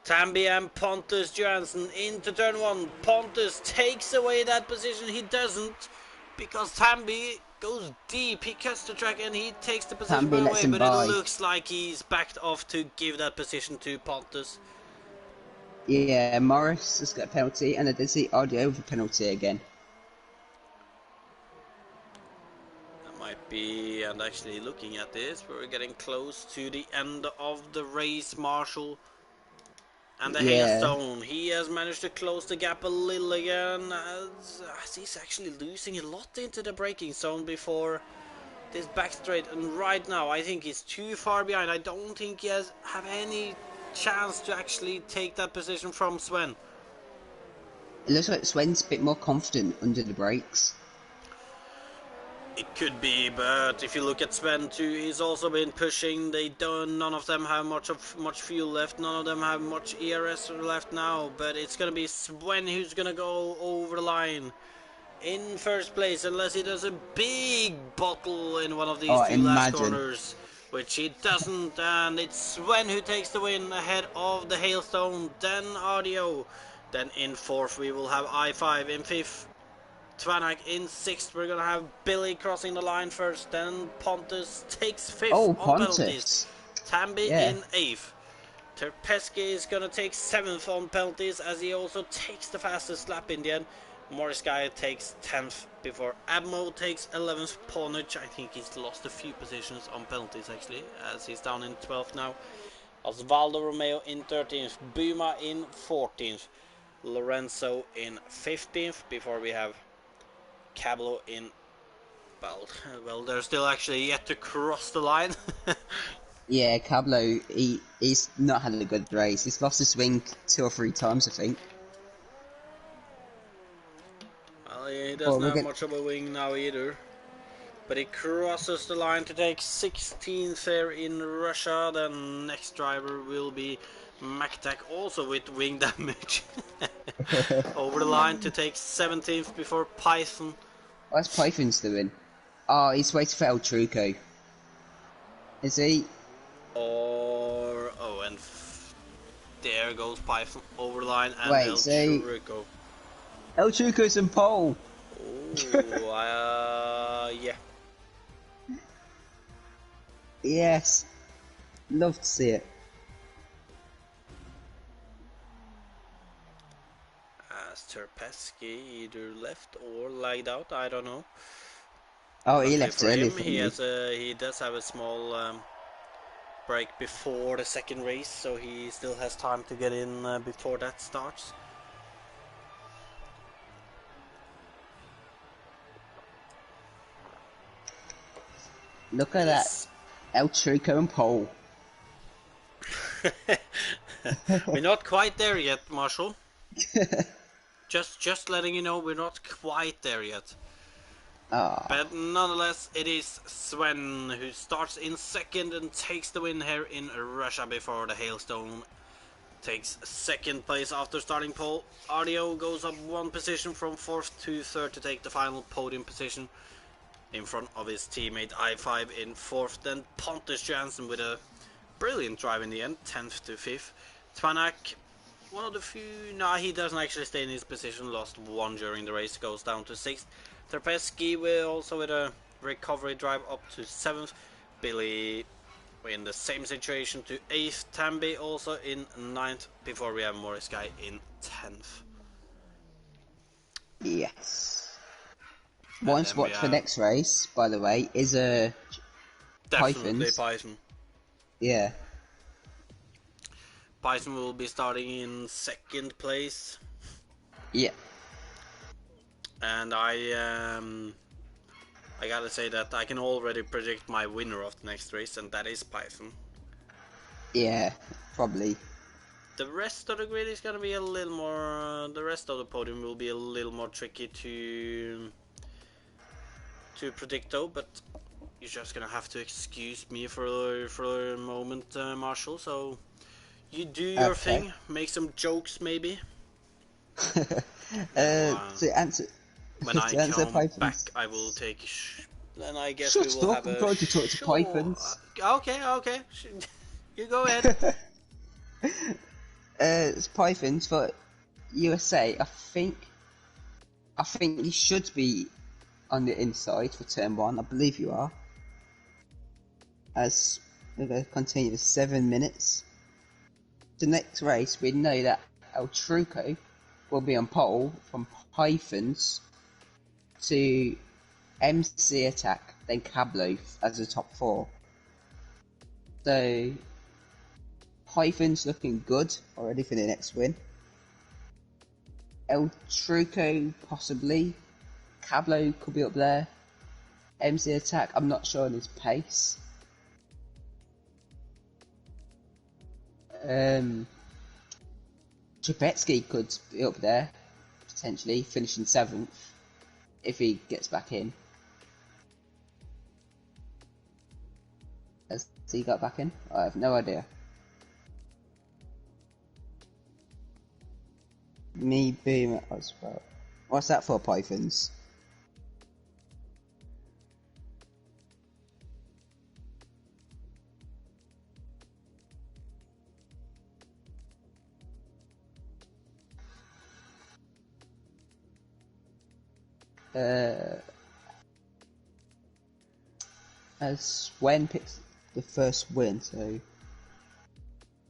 Tambi and Pontus Johansson into turn 1. Pontus takes away that position. He doesn't, because Tambi goes deep. He cuts the track and he takes the position away, but it looks like he's backed off to give that position to Pontus. Yeah, Morris has got a penalty, and I did see Audio with a penalty again. That might be, and actually looking at this, we're getting close to the end of the race, Marshall. And the Hailstone, he has managed to close the gap a little again, as he's actually losing a lot into the braking zone before this back straight. And right now, I think he's too far behind. I don't think he have any chance to actually take that position from Sven. It looks like Sven's a bit more confident under the brakes. It could be, but if you look at Sven too, he's also been pushing. None of them have much fuel left. None of them have much ERS left now. But it's gonna be Sven who's gonna go over the line in first place, unless he does a big bottle in one of these Oh, two last imagine. corners, which he doesn't. And it's Sven who takes the win ahead of the Hailstone. Then Audio. Then in fourth we will have I5. In fifth, Tvanak. In sixth, we're gonna have Billy crossing the line first. Then Pontus takes fifth Oh, on penalties. Pontus. Tambi Yeah. in eighth. Terpeski is gonna take seventh on penalties, as he also takes the fastest lap in the end. Morris Guy takes 10th before Abmo takes 11th. Ponich, I think he's lost a few positions on penalties actually, as he's down in 12th now. Osvaldo Romeo in 13th. Buma in 14th. Lorenzo in 15th before we have Cablo in, well, they're still actually yet to cross the line. Yeah, Cablo, he's not had a good race. He's lost his swing 2 or 3 times, I think. Well, he doesn't have much of a wing now either. But he crosses the line to take 16th there in Russia. The next driver will be Maktak, also with wing damage. Over the line to take 17th before Python. What's Python's doing? Oh, he's waiting for El Truco. Is he? Or... oh, and there goes Python over the line and Wait, El so Truco. El Truco's in pole. Oh, yeah. Yes. Love to see it. As Terpeski either left or lagged out, I don't know. Oh, he left early for me. He does have a small break before the second race, so he still has time to get in before that starts. Look at that. El Truco and pole. We're not quite there yet, Marshall. just letting you know, we're not quite there yet. Oh. But nonetheless, it is Sven who starts in second and takes the win here in Russia before the Hailstone takes second place after starting pole. Audio goes up 1 position from 4th to 3rd to take the final podium position in front of his teammate I5 in 4th. Then Pontus Jansen with a brilliant drive in the end, 10th to 5th. Tvanak, one of the few... no, he doesn't actually stay in his position, lost 1 during the race, goes down to 6th. Terpeski also with a recovery drive up to 7th. Billy in the same situation to 8th. Tambi also in 9th before we have Morris Guy in 10th. Yes. One spot for next race, by the way, is a definitely Python. Yeah. Python will be starting in 2nd place. Yeah. And I gotta say that I can already predict my winner of the next race, and that is Python. Yeah, probably. The rest of the grid is gonna be a little more. The rest of the podium will be a little more tricky to predict, though. But you're just gonna have to excuse me for a moment, Marshall. So you do your thing, make some jokes, maybe. To answer. When I come back, I will take. Then I guess we will have a. I'm going to talk to Pythons. Okay. You go ahead. It's Pythons for USA. I think you should be on the inside for turn 1. I believe you are. As we're going to continue for 7 minutes. The next race, we know that El Truco will be on pole from Pythons to MC Attack, then Cablo as the top 4. So Python's looking good already for the next win. El Truco possibly. Cablo could be up there. MC Attack, I'm not sure on his pace. Trapetsky could be up there, potentially finishing 7th if he gets back in. Has he got back in? I have no idea. Me boom as well. What's that for, Pythons? As Swen picks the first win, so it's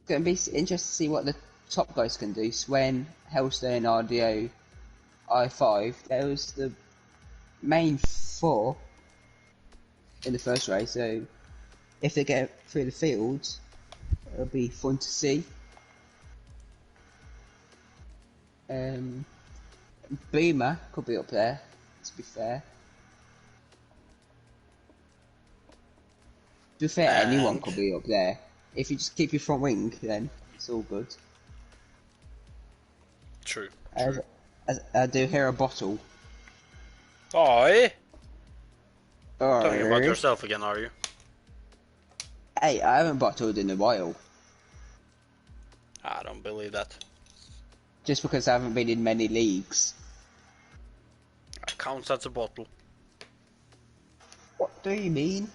going to be interesting to see what the top guys can do. Swen, Hellstone, RDO, I5. There was the main four in the first race, so if they get through the field, it'll be fun to see. Boomer could be up there, to be fair. To be fair, anyone could be up there. If you just keep your front wing, then it's all good. True. I do hear a bottle. Oi! Talking about yourself again, are you? Hey, I haven't bottled in a while. I don't believe that. Just because I haven't been in many leagues. That counts as a bottle. What do you mean?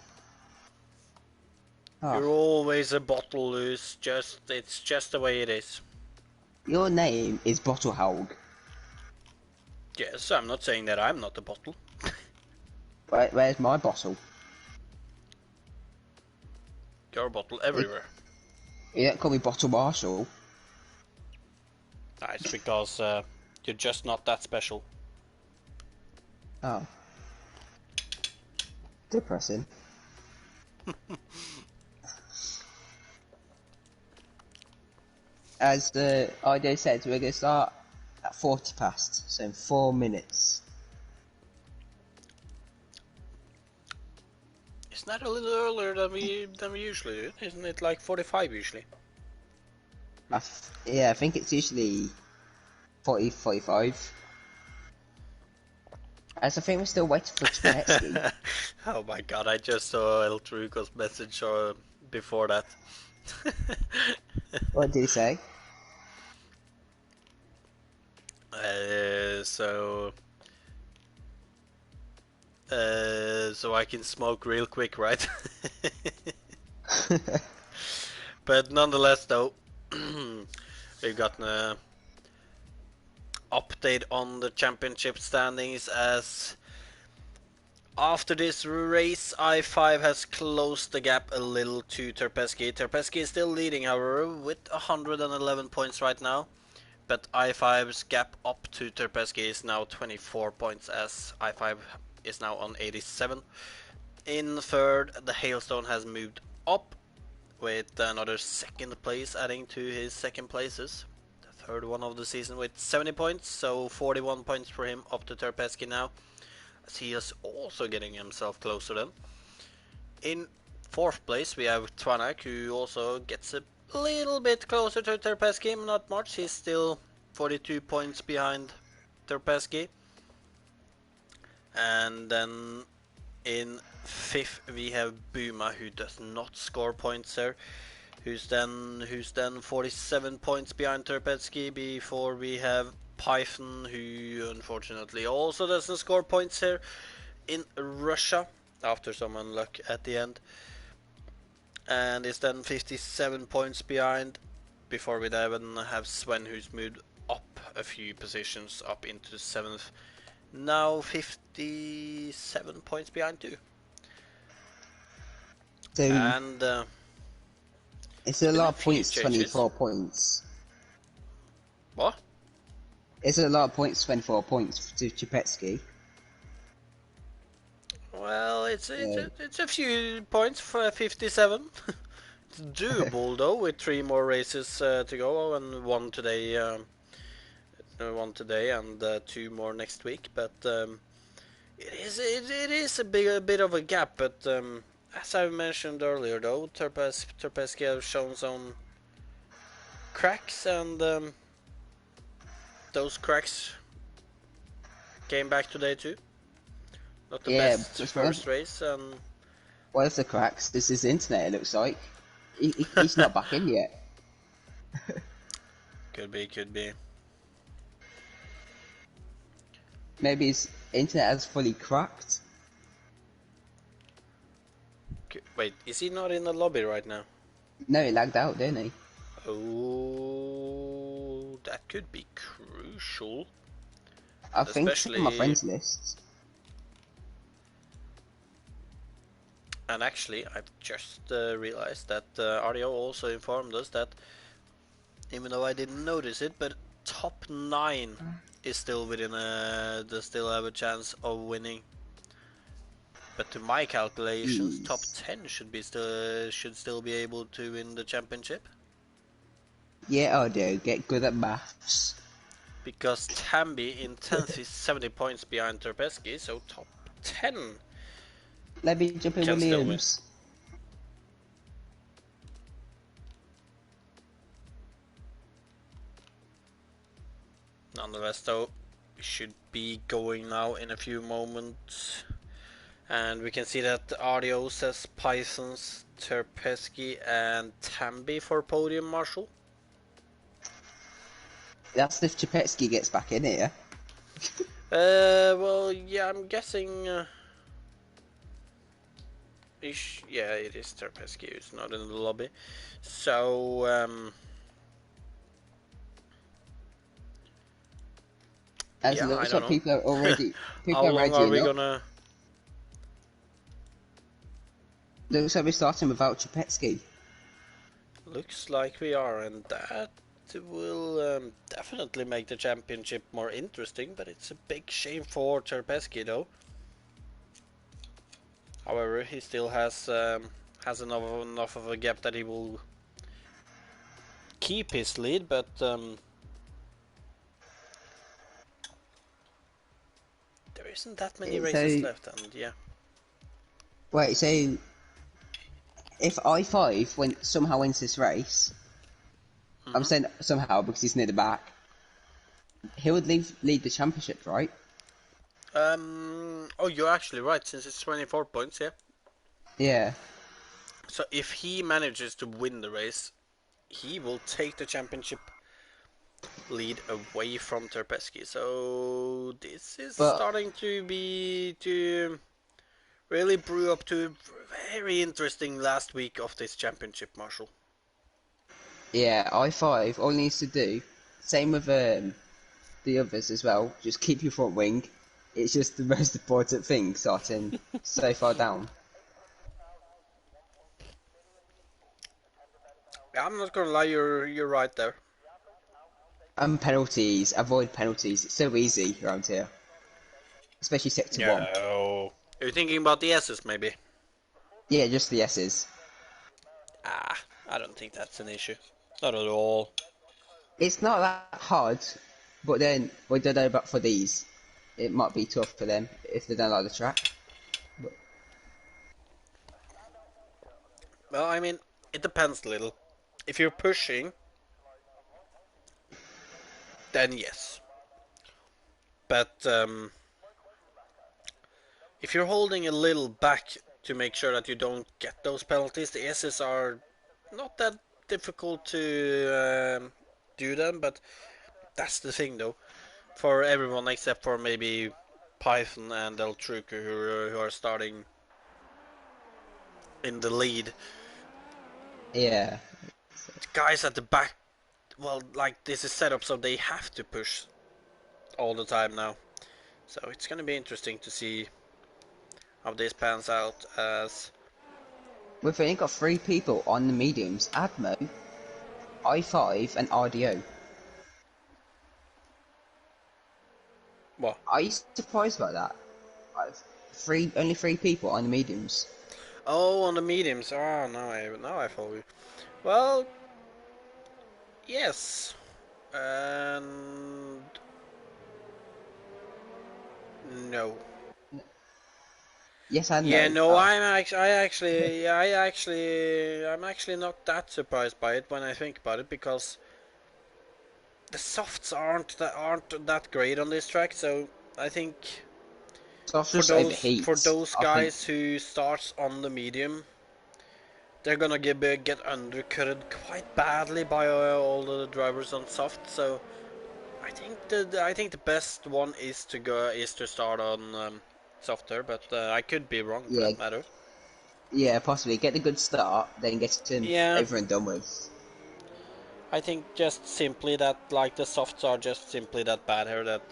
Oh. You're always a bottle, it's just the way it is. Your name is Bottle Haug. Yes, I'm not saying that I'm not a bottle. Where's my bottle? You're a bottle everywhere. You don't call me Bottle Marshall. It's because you're just not that special. Oh. Depressing. As the idea said, we're going to start at 40 past, so in 4 minutes. Isn't that a little earlier than we usually do? Isn't it like 45 usually? Yeah, I think it's usually 40, 45. As I think we're still waiting for Tversky. Oh my god, I just saw El Truco's message before that. What did he say? So I can smoke real quick, right? But nonetheless, though, we've got an update on the championship standings as after this race, I5 has closed the gap a little to Terpesky. Terpesky is still leading, however, with 111 points right now. But I5's gap up to Terpesky is now 24 points as I5 is now on 87. In third, the Hailstone has moved up with another second place adding to his second places. The third one of the season with 70 points, so 41 points for him up to Terpesky now. As he is also getting himself closer then. In fourth place we have Twanak, who also gets a little bit closer to Terpesky, not much, he's still 42 points behind Terpesky. And then in fifth we have Buma, who does not score points there, who's then 47 points behind Terpesky, before we have Python, who unfortunately also doesn't score points here in Russia after some unluck at the end, and is then 57 points behind, before we even have Sven, who's moved up a few positions up into 7th, now 57 points behind too. So and it's a lot of points, changes. 24 points. What? It's a lot of points, 24 points to Chepetsky. Well, it's a few points for 57. It's doable though, with 3 more races to go, and one today and 2 more next week. But it is a bit of a gap. But as I mentioned earlier, though, Terpesky have shown some cracks, and those cracks came back today too. Not the best first race, and What if the cracks? This is internet, it looks like. He's not back in yet. Could be, could be. Maybe his internet has fully cracked. Wait, is he not in the lobby right now? No, he lagged out, didn't he? Oh, that could be crucial. I think it's on my friends list. And actually, I've just realized that RDO also informed us that, even though I didn't notice it, but top 9 is still within they still have a chance of winning. But to my calculations, top 10 should still be able to win the championship. Yeah, I do. Get good at maths. Because Tambi in 10th is 70 points behind Terpeski, so top 10. Let me jump in Williams. Nonetheless, though, we should be going now in a few moments. And we can see that RDO says Pisons, Terpeski, and Tambi for podium, Marshall. That's if Chapetsky gets back in here. Well, yeah, I'm guessing. Yeah, it is Terpeski who's not in the lobby. So, As yeah, it looks I don't like know. people are already. How long are we gonna? Looks like we're starting without Chapetsky. Looks like we are, and that will definitely make the championship more interesting. But it's a big shame for Terpeski, though. However, he still has enough of a gap that he will keep his lead, but there isn't that many races left, and yeah. Wait, so if I5 somehow wins this race, I'm saying somehow because he's near the back, he would lead the championship, right? Oh, you're actually right, since it's 24 points, yeah. Yeah. So if he manages to win the race, he will take the championship lead away from Terpeski. So this is starting to really brew up to a very interesting last week of this championship, Marshall. Yeah, I5 all he needs to do, same with the others as well, just keep your front wing. It's just the most important thing, starting so far down. Yeah, I'm not gonna lie, you're right there. And penalties, avoid penalties. It's so easy around here, especially sector 1. No. You're thinking about the S's, maybe? Yeah, just the S's. I don't think that's an issue. Not at all. It's not that hard, but then we don't know about for these. It might be tough for them if they don't like the track. But... Well, I mean, it depends a little. If you're pushing, then yes. But if you're holding a little back to make sure that you don't get those penalties, the S's are not that difficult to do them, but that's the thing though. For everyone except for maybe Python and El Truco who are starting in the lead. Yeah. Guys at the back, well, like this is set up so they have to push all the time now. So it's gonna be interesting to see how this pans out as... We've only got 3 people on the mediums. Admo, I5 and RDO. What? Are you surprised about that? Only 3 people on the mediums. Oh, on the mediums. Oh, now I follow you. Well, yes, and no. Yes and no. Yeah, no. I'm actually not that surprised by it when I think about it, because the softs aren't that great on this track. So I think Soft For just those overheats. I think. guys who starts on the medium, they're gonna get undercutted quite badly by all the drivers on soft. So I think the best one is to start on softer, but I could be wrong for Yeah, that matter. yeah, possibly get a good start, then get him Yeah, over and done with. I think just simply that like the softs are just simply that bad here that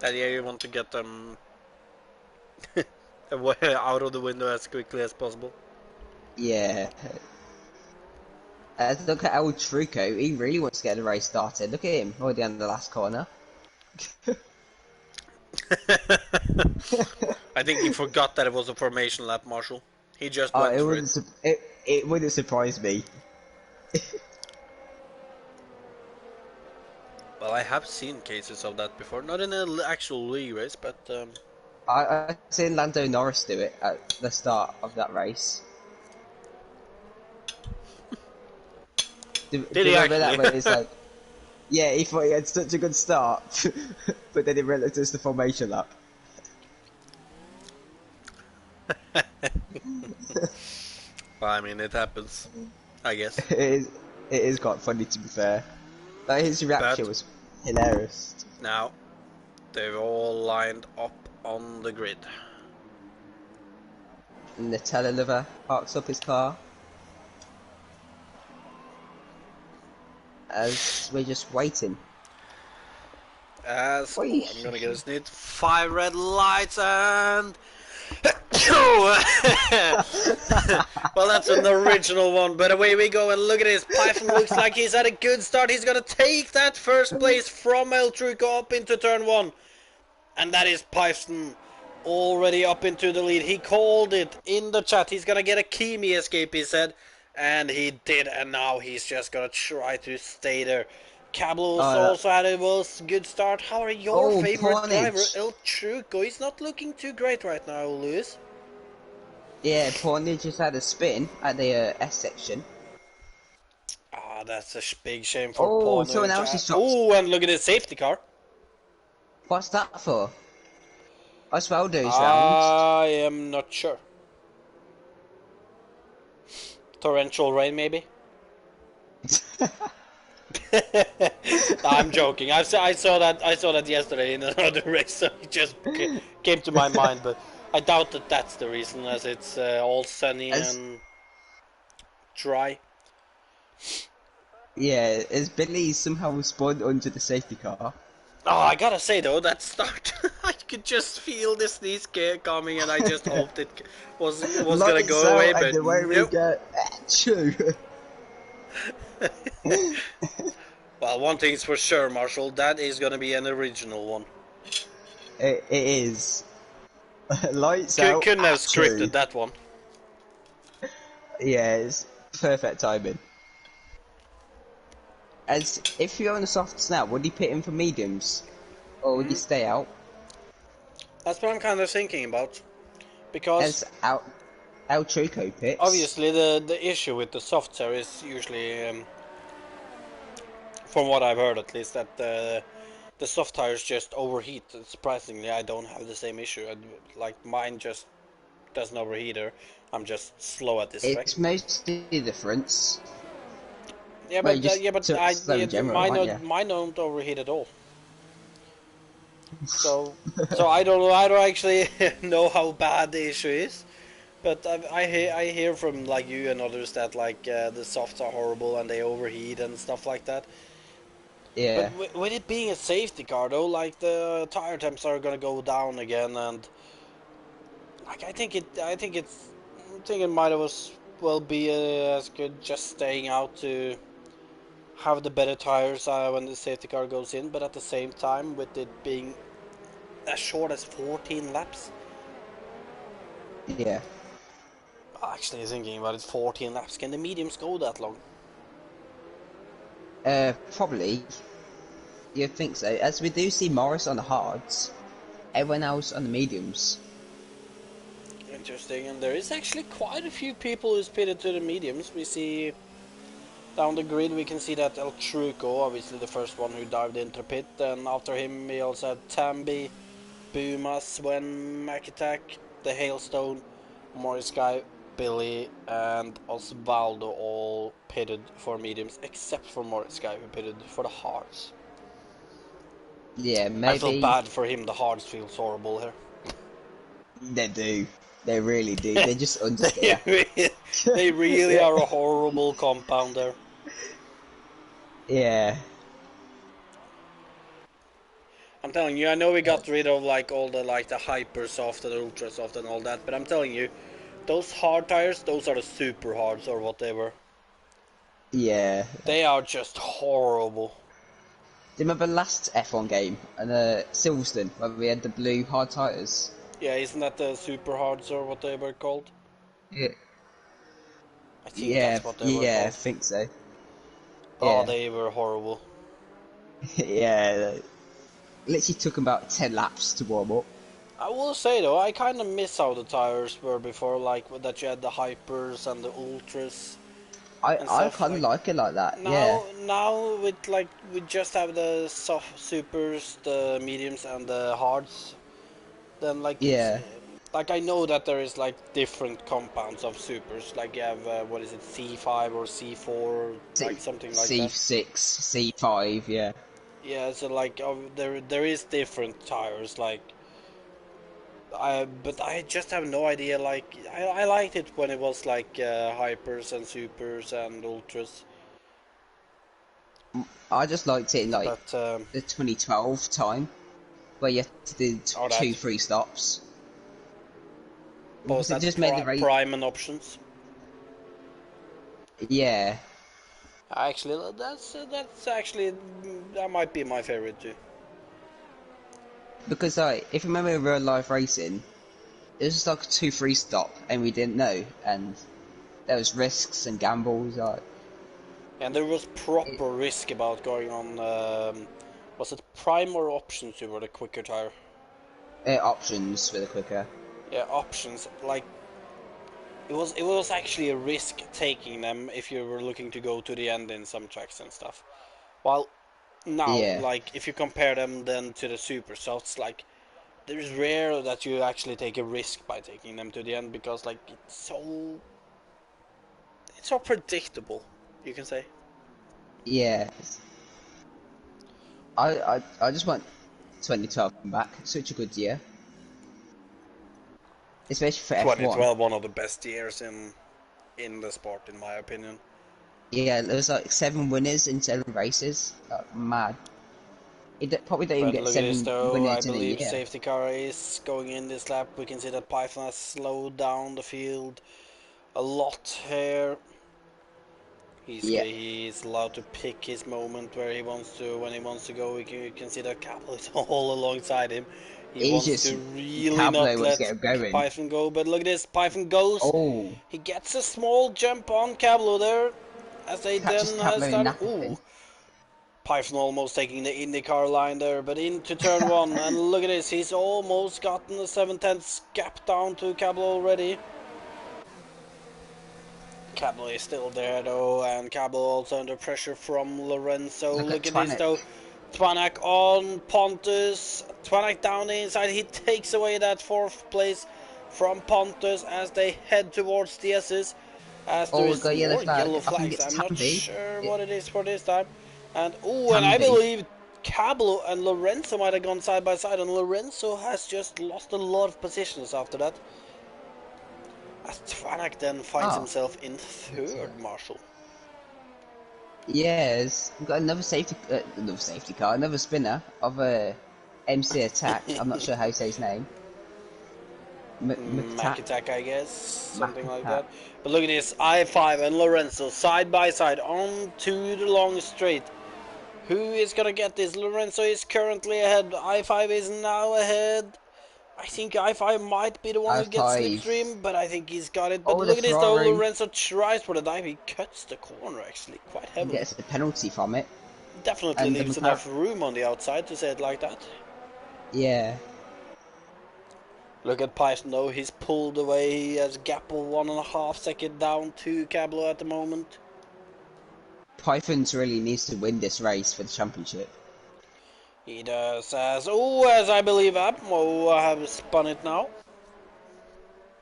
yeah, you want to get them out of the window as quickly as possible. Yeah. Look at El Truco. He really wants to get the race started. Look at him already on the last corner. I think he forgot that it was a formation lap, Marshall. He just Oh, went for it. it wouldn't surprise me. Well, I have seen cases of that before, not in an actual league race, but I seen Lando Norris do it at the start of that race. Do did you he remember that actually? where it's like, yeah, he thought he had such a good start, but then he realised it's the formation lap. Well, I mean, it happens, I guess. It is quite funny to be fair. Like his reaction But was hilarious. now they've all lined up on the grid. And the teleliver parks up his car as we're just waiting. As Oi. I'm gonna get a snit. 5 red lights and well, that's an original one, but away we go and look at this. Python looks like he's had a good start. He's gonna take that first place from El Truco up into turn 1. And that is Python already up into the lead. He called it in the chat. He's gonna get a Kimi escape, he said. And he did, and now he's just gonna try to stay there. Cablos also had a good start. How are your favorite driver, El Truco? He's not looking too great right now, Lewis. Yeah, Pornage just had a spin at the S section. Ah, that's a big shame for Pornage. Someone else is shot. Oh, and look at his safety car. What's that for? Osvaldo's round. I am not sure. Torrential rain, maybe. I'm joking. I saw that yesterday in another race, so it just came to my mind. But I doubt that that's the reason, as it's all sunny and dry. Yeah, as Billy somehow spawned under the safety car. Oh, I gotta say though, that start, I could just feel the sneeze coming, and I just hoped it was gonna go away. But the way nope. we go, true. Well, one thing's for sure, Marshall. That is gonna be an original one. It is. Lights out. Couldn't have scripted that one. Yeah, it's perfect timing. As if you're on the softs now, would you pit in for mediums, or would you stay out? That's what I'm kind of thinking about, because as El Truco pits. Obviously, the issue with the softs here is usually, from what I've heard at least, that the soft tires just overheat. Surprisingly, I don't have the same issue. Like mine just doesn't overheat. Or I'm just slow at this track. It's mostly the difference. Yeah, but mine don't overheat at all. So I don't actually know how bad the issue is, but I hear from like you and others that like the softs are horrible and they overheat and stuff like that. Yeah. But with it being a safety car though, like the tire temps are gonna go down again, and like I think it might as well be as good just staying out to have the better tires when the safety car goes in, but at the same time, with it being as short as 14 laps. Yeah. Actually, thinking about it, 14 laps. Can the mediums go that long? Probably. You'd think so. As we do see Morris on the hards, everyone else on the mediums. Interesting, and there is actually quite a few people who's pitted to the mediums. We see Down the grid we can see that El Truco, obviously the first one who dived into the pit, and after him we also had Tambi, Buma, Sven, Macattack, the Hailstone, Morris Guy, Billy, and Osvaldo all pitted for mediums, except for Morris Guy who pitted for the hards. Yeah, I feel maybe bad for him, the hards feels horrible here. they do. They really do. They're just understeer. They really are a horrible compounder. Yeah. I'm telling you, I know we got rid of like all the the hyper soft and ultra soft and all that, but I'm telling you, those hard tires, those are the super hards or whatever. Yeah. They are just horrible. Do you remember last F1 game and Silverstone where we had the blue hard tires? Yeah, isn't that the super hards or what they were called? Yeah. I think that's what they were Yeah, I called. think so. Oh, Yeah. they were horrible. Yeah. Literally took about 10 laps to warm up. I will say though, I kind of miss how the tires were before, like that you had the hypers and the ultras. I kind of like it like that. Yeah. Now with we just have the soft supers, the mediums, and the hards. Then Yeah. like I know that there is like different compounds of supers. Like you have what is it, C5 or C4, like something like that. C6, C5, yeah. Yeah, so like there is different tires. Like but I just have no idea. Like I liked it when it was like hypers and supers and ultras. I just liked it in like But the 2012 time where you had to do Oh, two that. free stops. Both Because it that just made the race. prime and options. Yeah. Actually, that's actually that might be my favorite too. Because like, if you remember real life racing, it was just like a 2-3 stop and we didn't know, and there was risks and gambles. Like, And there was proper risk about going on. Was it prime or options? You were the quicker tire. options for the quicker. Yeah, options. Like it was actually a risk taking them if you were looking to go to the end in some tracks and stuff. While now, Yeah. like if you compare them then to the super softs, like there's rare that you actually take a risk by taking them to the end because like it's so predictable, you can say. Yeah. I just want 2012 back. Such a good year. Especially for F1. 2012, one of the best years in the sport, in my opinion. Yeah, there was like 7 winners in 7 races. Like, mad. It probably don't even But get look at 7 this though, I winners in a believe year. safety car is going in this lap. We can see that Python has slowed down the field a lot here. He's allowed to pick his moment where he wants to, when he wants to go. You can see that Capital is all alongside him. He wants to really not let Python go, but look at this, Python goes. Oh. He gets a small jump on Cablo there, as they then start. Ooh, Python almost taking the IndyCar line there, but into turn 1, and look at this, he's almost gotten the 7/10 gap down to Cablo already. Cablo is still there though, and Cablo also under pressure from Lorenzo. Look at this though. Twanak on Pontus. Twanak down the inside. He takes away that 4th place from Pontus as they head towards the S's. As there is more yellow flags. I'm not sure what it is for this time. And and I believe Cablo and Lorenzo might have gone side by side, and Lorenzo has just lost a lot of positions after that. As Twanak then finds himself in 3rd, Marshall. Yes, we've got another safety car, another spinner of a MC Attack. I'm not sure how you say his name. Mac Attack, I guess, something like that. But look at this, I5 and Lorenzo side by side onto the long straight. Who is gonna get this? Lorenzo is currently ahead. I5 is now ahead. I think I5 might be the one who gets slipstream, but I think he's got it. But look at this though, Lorenzo tries for the dive. He cuts the corner actually quite heavily. He gets a penalty from it. Definitely leaves enough room on the outside to say it like that. Yeah. Look at Python though, he's pulled away. He has a gap of 1.5 seconds down to Cablo at the moment. Pythons really needs to win this race for the championship. He does, as I believe I have spun it now.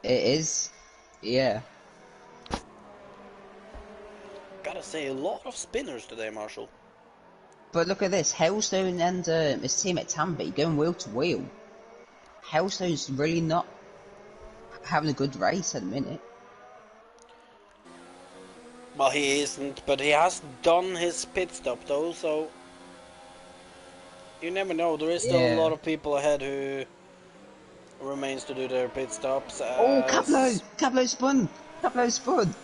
It is, yeah. Gotta say, a lot of spinners today, Marshall. But look at this, Hailstone and his team at Tamby going wheel to wheel. Hailstone's really not having a good race at the minute. Well, he isn't, but he has done his pit stop though, so you never know. There is still a lot of people ahead who remains to do their pit stops. Oh, Cablo spun! Cablo spun!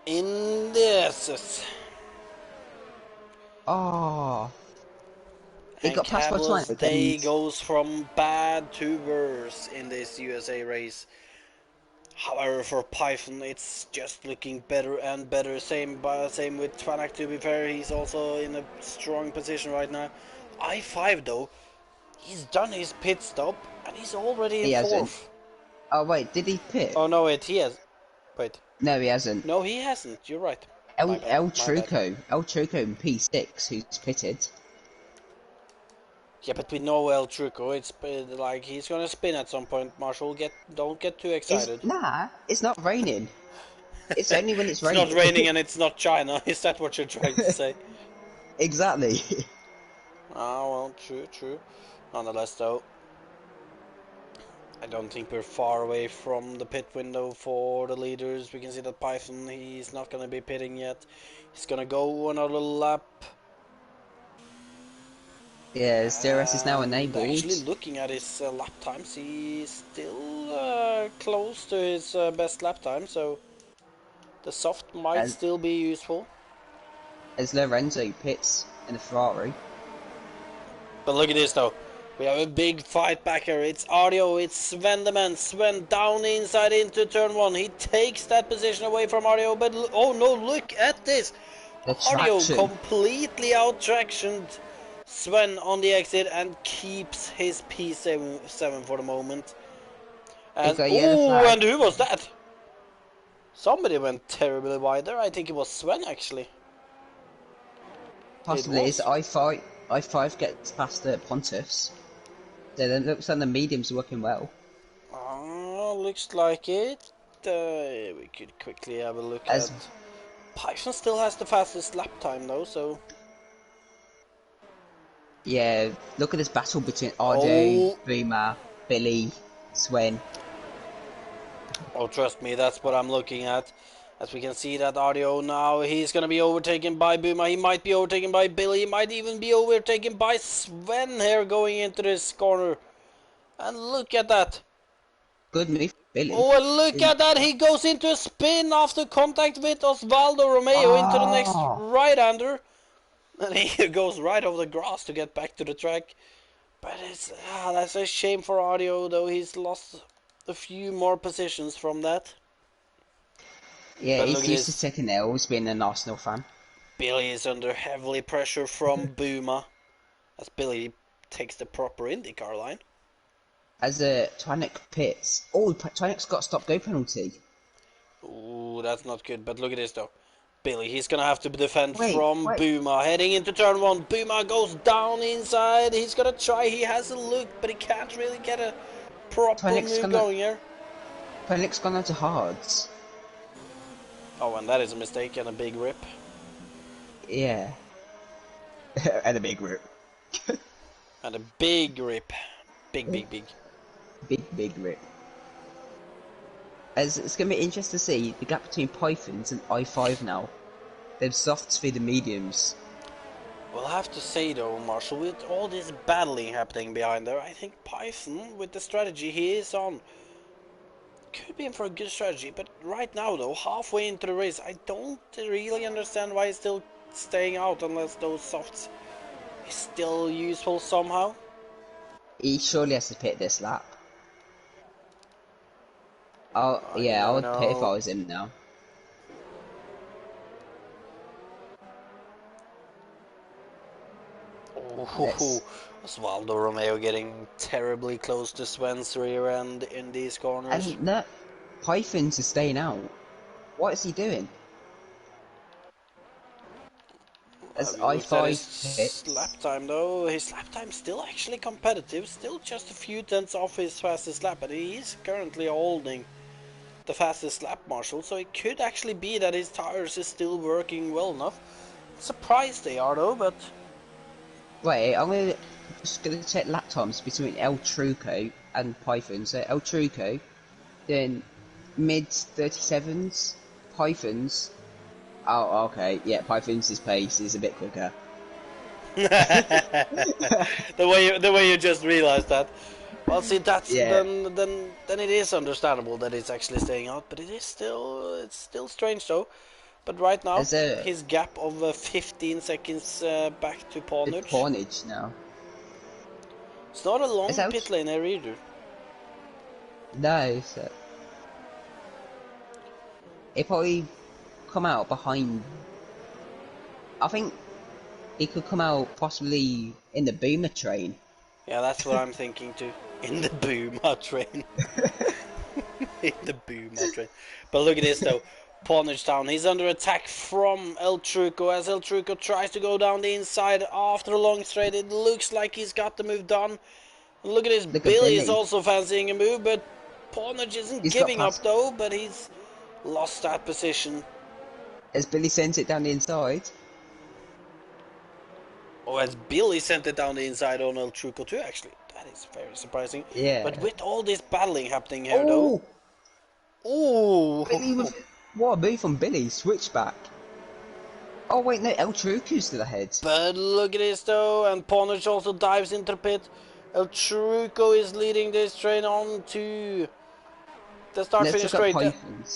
In this. Oh. He got past by Cablo's time. day goes from bad to worse in this USA race. However, for Python, it's just looking better and better. Same with Twanak, to be fair. He's also in a strong position right now. I5, though, he's done his pit stop, and he's already in fourth. Oh, wait, did he pit? Oh, no, wait, he has. Wait. No, he hasn't. No, he hasn't. You're right. El Truco in P6, who's pitted. Yeah, but we know El Truco. It's like he's gonna spin at some point. Marshall, don't get too excited. It's not raining. It's only when it's raining. It's not raining and it's not China. Is that what you're trying to say? Exactly. Oh well, true. Nonetheless, though, I don't think we're far away from the pit window for the leaders. We can see that Python, he's not gonna be pitting yet. He's gonna go another lap. Yeah, DRS is now enabled. Actually, looking at his lap times, he's still close to his best lap time, so the soft might still be useful. As Lorenzo pits in the Ferrari. But look at this, though. We have a big fight back here. It's Ardio, it's Sven the man. Sven down inside into turn 1. He takes that position away from Ardio, but oh no, look at this! Ardio completely out-tractioned Sven on the exit and keeps his P7 for the moment. And and who was that? Somebody went terribly wide there. I think it was Sven, actually. Possibly it's I5 gets past the Pontiffs. So it looks like the mediums are working well. Looks like it. We could quickly have a look at... Python still has the fastest lap time though, so... Yeah, look at this battle between Ardo, Boomer, Billy, Sven. Oh, trust me, that's what I'm looking at. As we can see that Ardio now, he's going to be overtaken by Boomer. He might be overtaken by Billy. He might even be overtaken by Sven here going into this corner. And look at that. Good move, Billy. Oh, and look at that. He goes into a spin after contact with Osvaldo Romeo into the next right-hander. And he goes right over the grass to get back to the track. But it's that's a shame for Ardio, though. He's lost a few more positions from that. Yeah, he's used to taking L's, being an Arsenal fan. Billy is under heavily pressure from Boomer, as Billy takes the proper IndyCar line. As Twanik pits. Oh, Twanik's got a stop-go penalty. Ooh, that's not good, but look at this though. Billy, he's gonna have to defend from Boomer, heading into turn 1. Boomer goes down inside, he's gonna try, he has a look, but he can't really get a proper move going here. Twanik's gone out to hards. Oh, and that is a mistake and a big rip. Yeah. And a big rip. And a big rip. Big. Big rip. As it's going to be interesting to see the gap between Pythons and I5 now. They're softs for the mediums. Well, I have to say though, Marshall, with all this battling happening behind there, I think Python, with the strategy he is on, could be in for a good strategy. But right now though, halfway into the race, I don't really understand why he's still staying out unless those softs is still useful somehow. He surely has to pit this lap. Oh, yeah, I would pit if I was him now. Oh, Osvaldo Romeo getting terribly close to Sven's rear end in these corners. And Pythons are staying out. What is he doing? As Have you looked at I5 his lap hits, time though? His lap time still actually competitive, still just a few tenths off his fastest lap, but he is currently holding the fastest lap marshal, so it could actually be that his tires is still working well enough. Surprised they are though, but wait, just gonna check lap times between El Truco and Python. So El Truco, then mid 37s, Python's. Oh, okay, yeah, Python's pace is a bit quicker. the way you just realized that. Well, see, that's Yeah. then it is understandable that it's actually staying out, but it's still strange though. But right now, There's a his gap of 15 seconds back to Pawnage. Pawnage now. It's not a long Is that pit lane there either. No, so if I come out behind, I think he could come out possibly in the Boomer train. Yeah, that's what I'm thinking too. In the Boomer train. In the Boomer train. But look at this though. Pawnage down. He's under attack from El Truco as El Truco tries to go down the inside after a long straight. It looks like he's got the move done. And look at this. Look at Billy is Billy. also fancying a move, but Pawnage isn't He's giving got up past. though, but he's lost that position. As Billy sends it down the inside. Oh, as Billy sent it down the inside on El Truco too, actually. That is very surprising. Yeah. But with all this battling happening here Oh! though. Ooh! Billy with what a move from Billy, switchback. Oh wait, no, El Truco's to the head. But look at this though, and Pawnage also dives into the pit. El Truco is leading this train on to the start-finish straight.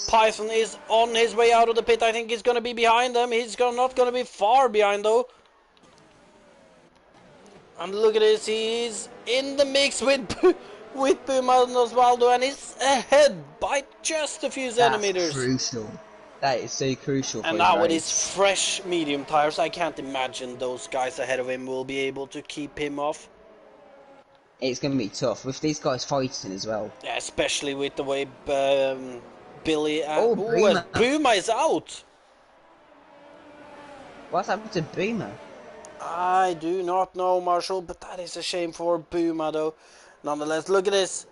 Python is on his way out of the pit. I think he's going to be behind them. He's not going to be far behind though. And look at this, he's in the mix with Puma and Osvaldo, and he's ahead by just a few centimeters. That's crucial. That is so crucial. And now with his fresh medium tires, I can't imagine those guys ahead of him will be able to keep him off. It's going to be tough with these guys fighting as well. Yeah, especially with the way Billy and Puma is out. What's happened to Boomer? I do not know, Marshall, but that is a shame for Puma though. Nonetheless, look at this.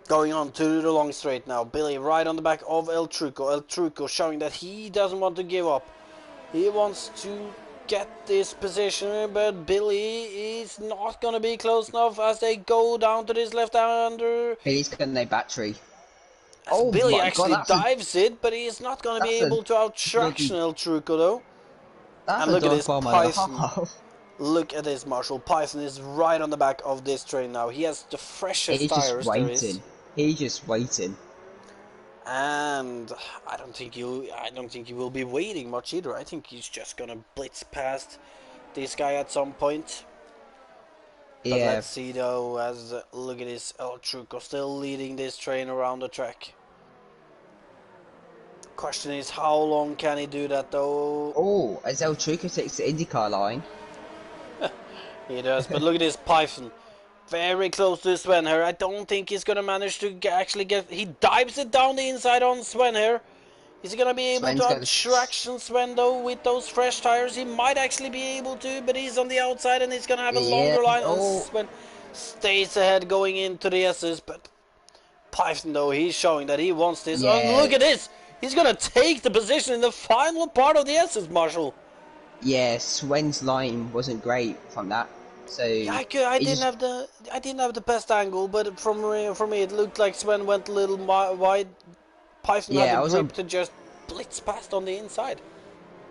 Going on to the long straight now. Billy right on the back of El Truco. El Truco showing that he doesn't want to give up. He wants to get this position, but Billy is not going to be close enough as they go down to this left-hander. Billy's got no battery. Oh, Billy actually dives it, but he is not going to be able to out-traction El Truco though. And look at this Python. Look at this, Marshall. Python is right on the back of this train now. He has the freshest tires there is. He's just waiting. And I don't think he will be waiting much either. I think he's just gonna blitz past this guy at some point. But let's see though, as look at this, El Truco still leading this train around the track. Question is, how long can he do that though? Oh, as El Truco takes the IndyCar line. He does, but look at this Python. Very close to Sven here. I don't think he's going to manage to actually get... He dives it down the inside on Sven here. Is he going to be able to out-traction Sven though with those fresh tires? He might actually be able to, but he's on the outside and he's going to have a longer line. And Sven stays ahead going into the S's, but Python though, he's showing that he wants this. And look at this! He's going to take the position in the final part of the S's, Marshall. Yeah, Sven's line wasn't great from that. So yeah, I didn't have the best angle, but from me it looked like Sven went a little wide. Python had the grip to just blitz past on the inside.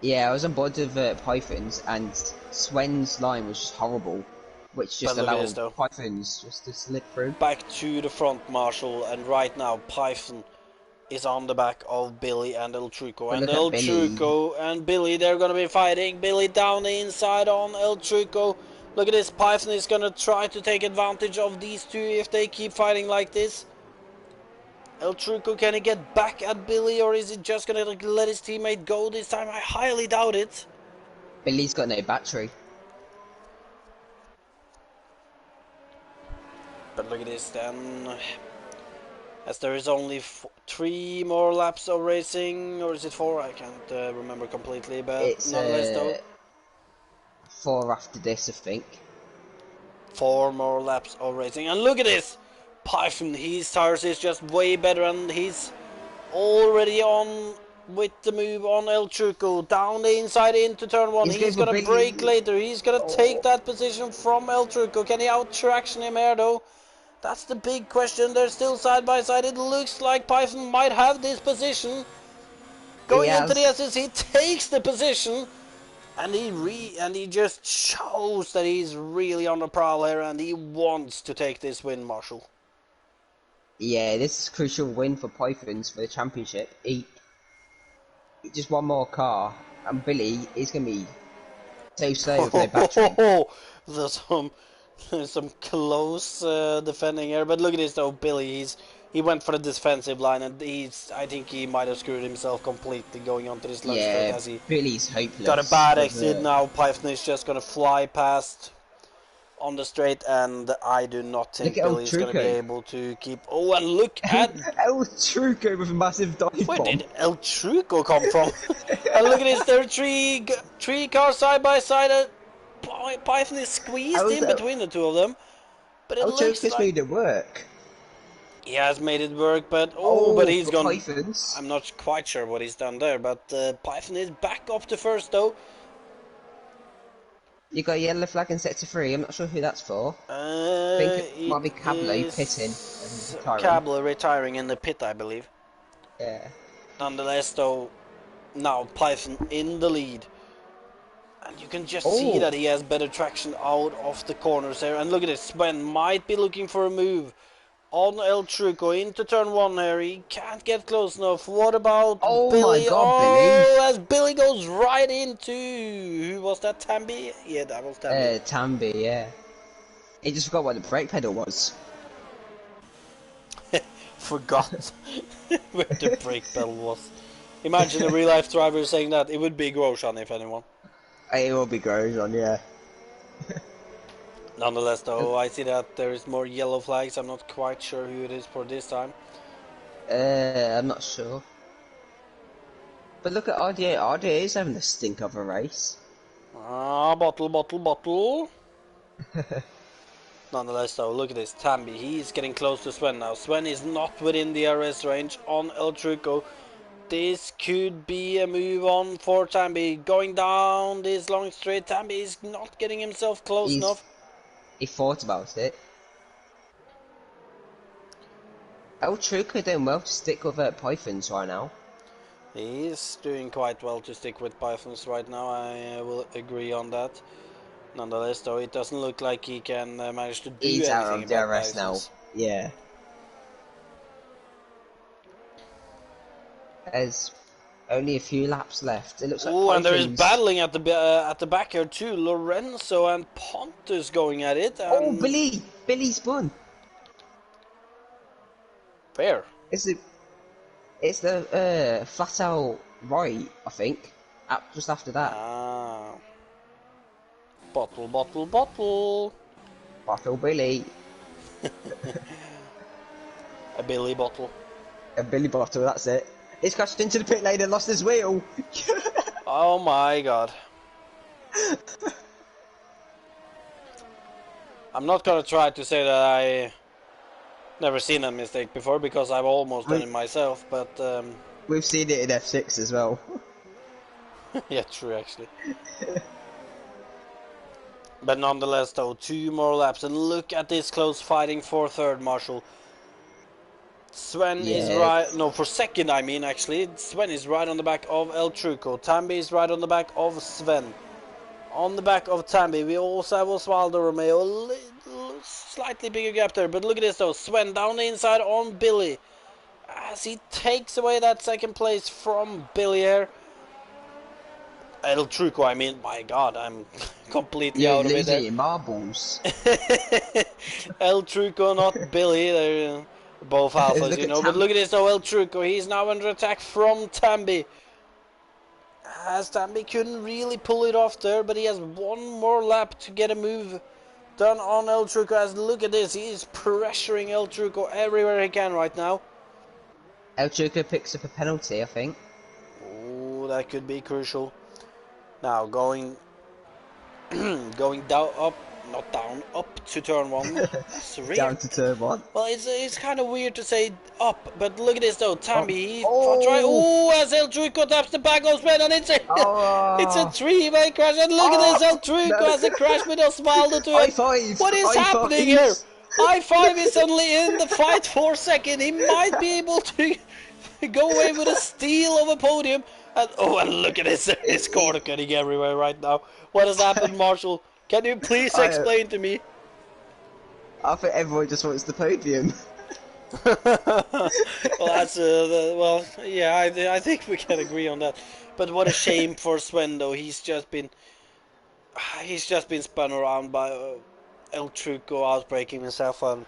Yeah, I was on board with Python's, and Sven's line was just horrible, which just allowed Python's just to slip through. Back to the front, Marshall, and right now Python is on the back of Billy and El Truco. And El Truco and Billy, they're going to be fighting. Billy down the inside on El Truco. Look at this, Python is going to try to take advantage of these two if they keep fighting like this. El Truco, can he get back at Billy, or is he just going to let his teammate go this time? I highly doubt it. Billy's got no battery. But look at this then. As there is only 3 more laps of racing, or is it 4? I can't remember completely, but nonetheless though. 4 after this, I think. 4 more laps of racing, and look at this! Python, his tires is just way better, and he's already on with the move on El Truco. Down the inside into turn 1. He's gonna brake later. He's gonna take that position from El Truco. Can he out-traction him here though? That's the big question. They're still side by side. It looks like Python might have this position. Going into the SS, he takes the position. And he just shows that he's really on the prowl here, and he wants to take this win, Marshall. Yeah, this is a crucial win for Pythons for the championship. He just one more car, and Billy is going to be so slow with their battery. There's some close defending here, but look at this though, Billy. He went for the defensive line, and I think he might have screwed himself completely going onto this lunge straight, as he Billy's hopeless. Got a bad exit now. Python is just gonna fly past on the straight, and I do not think Billy's gonna be able to keep. Oh, and look at El Truco with a massive dive bomb. Where did El Truco come from? And look at this. There are three cars side by side. Python is squeezed in between the two of them, but it looks like made it work. He has made it work, but but he's gone. Pythons. I'm not quite sure what he's done there, but Python is back up to first though. You got a yellow flag in sector 3. I'm not sure who that's for. I think it might be Cablo pitting. Cablo retiring in the pit, I believe. Yeah. Nonetheless, though, now Python in the lead. And you can just see that he has better traction out of the corners there. And look at this, Sven might be looking for a move on El Truco into turn 1 here. He can't get close enough. What about Billy? My God, Billy. As Billy goes right into... Who was that, Tambi? Yeah, that was Tambi. Tambi, yeah. He just forgot what the brake pedal was. Forgot where the brake pedal was. Imagine a real-life driver saying that. It would be Grosjean, if anyone. It will be Grosjean, yeah. Nonetheless, though, I see that there is more yellow flags. I'm not quite sure who it is for this time. I'm not sure. But look at RDA. RDA is having a stink of a race. Bottle. Nonetheless, though, look at this. Tambi, he's getting close to Sven now. Sven is not within the RS range on El Truco. This could be a move on for Tambi. Going down this long straight. Tambi is not getting himself close enough. He thought about it. El Truco doing well to stick with Pythons right now. He is doing quite well to stick with Pythons right now. I will agree on that. Nonetheless, though, it doesn't look like he can manage to do anything out of about DRS Pythons. now. Yeah. There's only a few laps left. It looks like Pythons... and there is battling at the back here too. Lorenzo and Pontus going at it. And... Billy's won. Where? It's the flat out right, I think. Just after that. Bottle. Bottle Billy. A Billy bottle. A Billy bottle, that's it. He's crashed into the pit lane and lost his wheel. Oh my God. I'm not gonna try to say that I never seen a mistake before, because I've almost done it myself, but we've seen it in F6 as well. Yeah, true actually. But nonetheless, though, 2 more laps, and look at this close fighting for third, Marshall. Sven is right, no, for second I mean actually. Sven is right on the back of El Truco. Tambi is right on the back of Sven. On the back of Tambi, we also have Osvaldo Romeo. Slightly bigger gap there, but look at this though. Sven down the inside on Billy, as he takes away that second place from Billy here. El Truco, I mean, my God, I'm completely out of it there. Marbles. El Truco, not Billy. They're both alphas, you know. But look at this though, El Truco. He's now under attack from Tambi. As Tambi couldn't really pull it off there, but he has 1 more lap to get a move done on El Truco. As look at this, he is pressuring El Truco everywhere he can right now. El Truco picks up a penalty, I think. Oh, that could be crucial. Now going going down, up, not down, up to turn one. Down to turn one. Well, it's kind of weird to say up, but look at this though. Tambi, try. Oh! Oh, as El Truco taps the back of Sven, and it's a it's a Oh! three-way crash. And look at this, El Truco No. has a crash with Osvaldo to High it. five! What is High happening here? I5 is suddenly in the fight for second. He might be able to go away with a steal of a podium. And look at this. His corner cutting everywhere right now. What has happened, Marshall? Can you please explain to me? I think everyone just wants the podium. Well, that's yeah. I think we can agree on that. But what a shame for Sven, though. He's just been spun around by El Truco outbreaking himself, and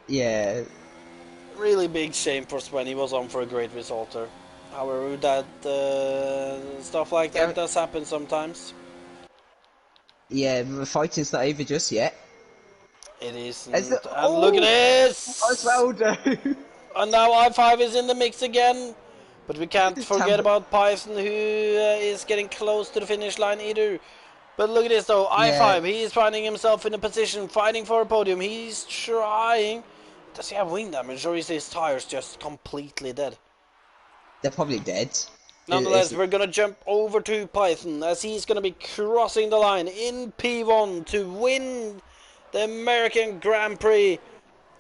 Yeah. really big shame for Sven. He was on for a great result there. However, that stuff like that does happen sometimes. Yeah, the fighting's not over just yet. It is. And Look at this! Osvaldo! And now I5 is in the mix again. But we can't forget about Python, who is getting close to the finish line either. But look at this though, I5, he is finding himself in a position, fighting for a podium. He's trying. Does he have wing damage, or is his tires just completely dead? They're probably dead. Nonetheless, we're gonna jump over to Python, as he's gonna be crossing the line in P1 to win the American Grand Prix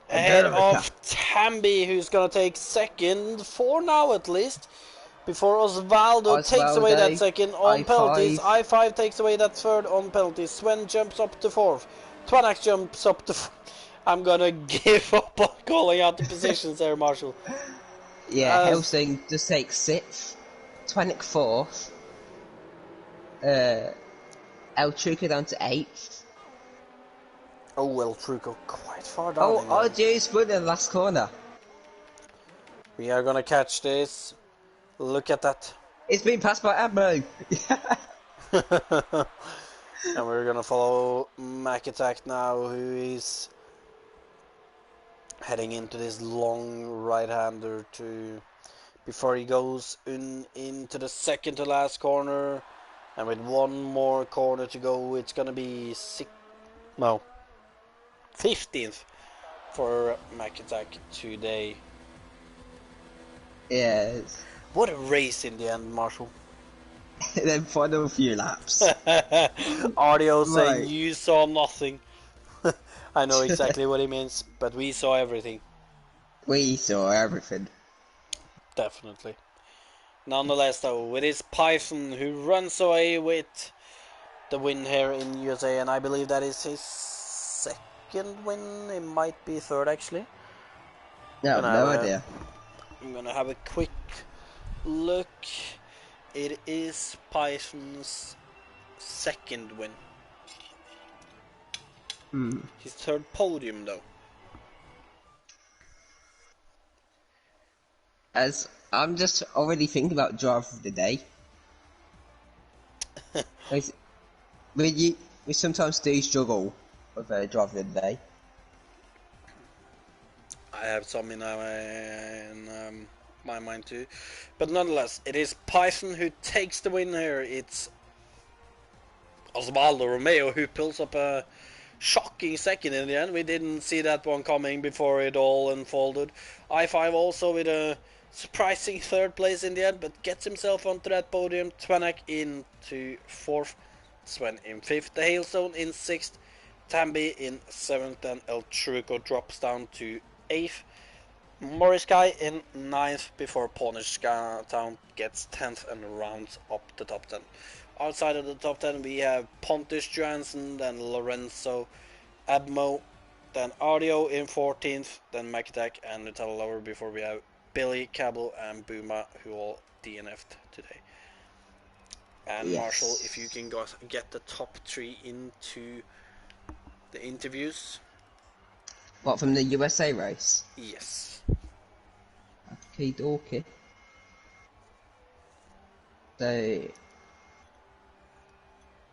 ahead of Tambi, who's gonna take second for now at least, before Osvaldo takes away that second on penalties. I5 takes away that third on penalties. Sven jumps up to fourth. Twanak jumps up to I'm gonna give up on calling out the positions there, Marshall. Yeah, Helsing just takes sixth. Twanak fourth. El Truco down to eighth. Oh, well, Truco quite far down. Oh, RJ spun in the last corner. We are gonna catch this. Look at that. It's been passed by Admo. And we're gonna follow Mac Attack now, who is heading into this long right-hander before he goes into the second to last corner. And with one more corner to go, it's gonna be 15th for Mac Attack today. Yes. What a race in the end, Marshall. Then final few laps. Audio saying you saw nothing. I know exactly what he means, but we saw everything. We saw everything. Definitely. Nonetheless, though, it is Python who runs away with the win here in USA, and I believe that is his second win. It might be third, actually. No idea. I'm gonna have a quick look. It is Python's second win. His third podium, though. As I'm just already thinking about driver of the day. We sometimes do struggle with a driver of the day. I have some in my mind too, but nonetheless, it is Python who takes the win here. It's Osvaldo Romeo who pulls up a shocking second in the end. We didn't see that one coming before it all unfolded. I5 also with a surprising third place in the end, but gets himself onto that podium. Twanak into fourth, Sven in fifth, the Hailstone in sixth, Tambi in seventh, and El Truco drops down to eighth. Morris Guy in ninth before Ponish Town gets 10th and rounds up the top 10. Outside of the top 10 we have Pontus Johansson, then Lorenzo Admo, then Audio in 14th, then Makitak and Nutella Lover before we have Billy, Cabell and Booma, who all DNF'd today. And yes. Marshall, if you can get the top 3 into the interviews. What, from the USA race? Yes. Okay. So,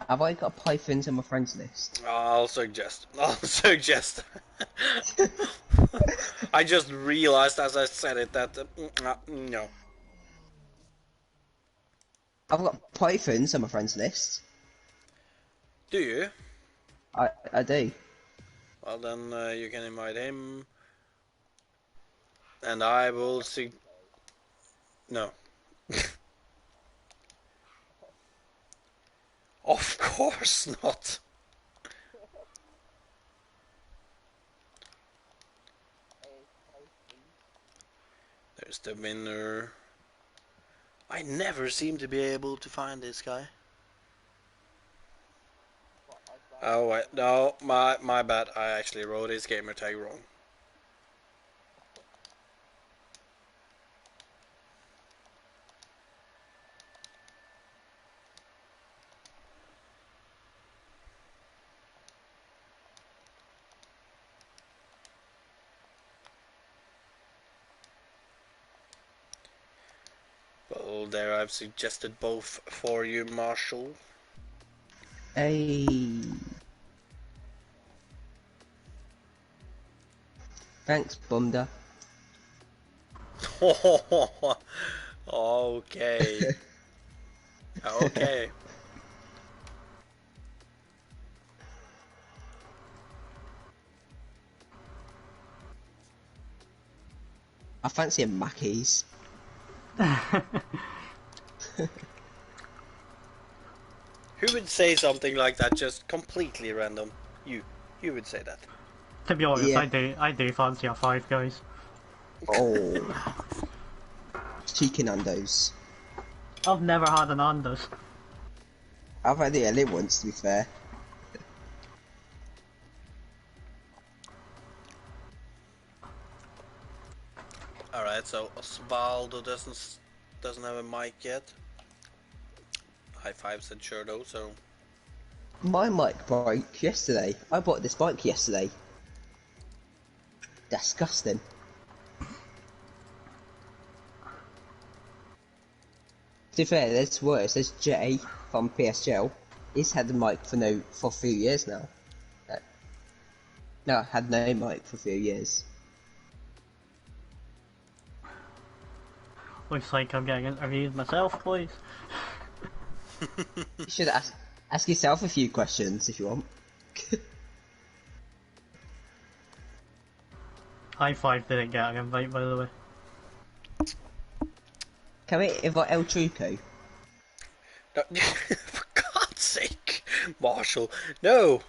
have I got Pythons on my friends list? I'll suggest. I just realized as I said it that no. I've got Pythons on my friends list. Do you? I do. Well, then you can invite him. And I will see. No. Of course not. There's the winner. I never seem to be able to find this guy. Oh wait, no, my bad. I actually wrote his gamer tag wrong. Well, there I've suggested both for you, Marshall. Hey. Thanks, Bunda. Okay. Okay. I fancy a Mackey's. Who would say something like that just completely random? You would say that. To be honest, Yeah. I do fancy a Five Guys. Oh. Chicken Nando's. I've never had an Nando's. I've had the LA once, to be fair. Alright, so Osvaldo doesn't have a mic yet. High Five said sure though, so... My mic broke yesterday. I bought this bike yesterday. Disgusting. To be fair, there's worse. There's Jay from PSGL. He's had the mic for a few years now. No, had no mic for a few years. Looks like I'm getting interviewed myself, please. You should ask yourself a few questions if you want. High Five didn't get an invite, by the way. Can we invite El Truco? No, for God's sake, Marshall, no!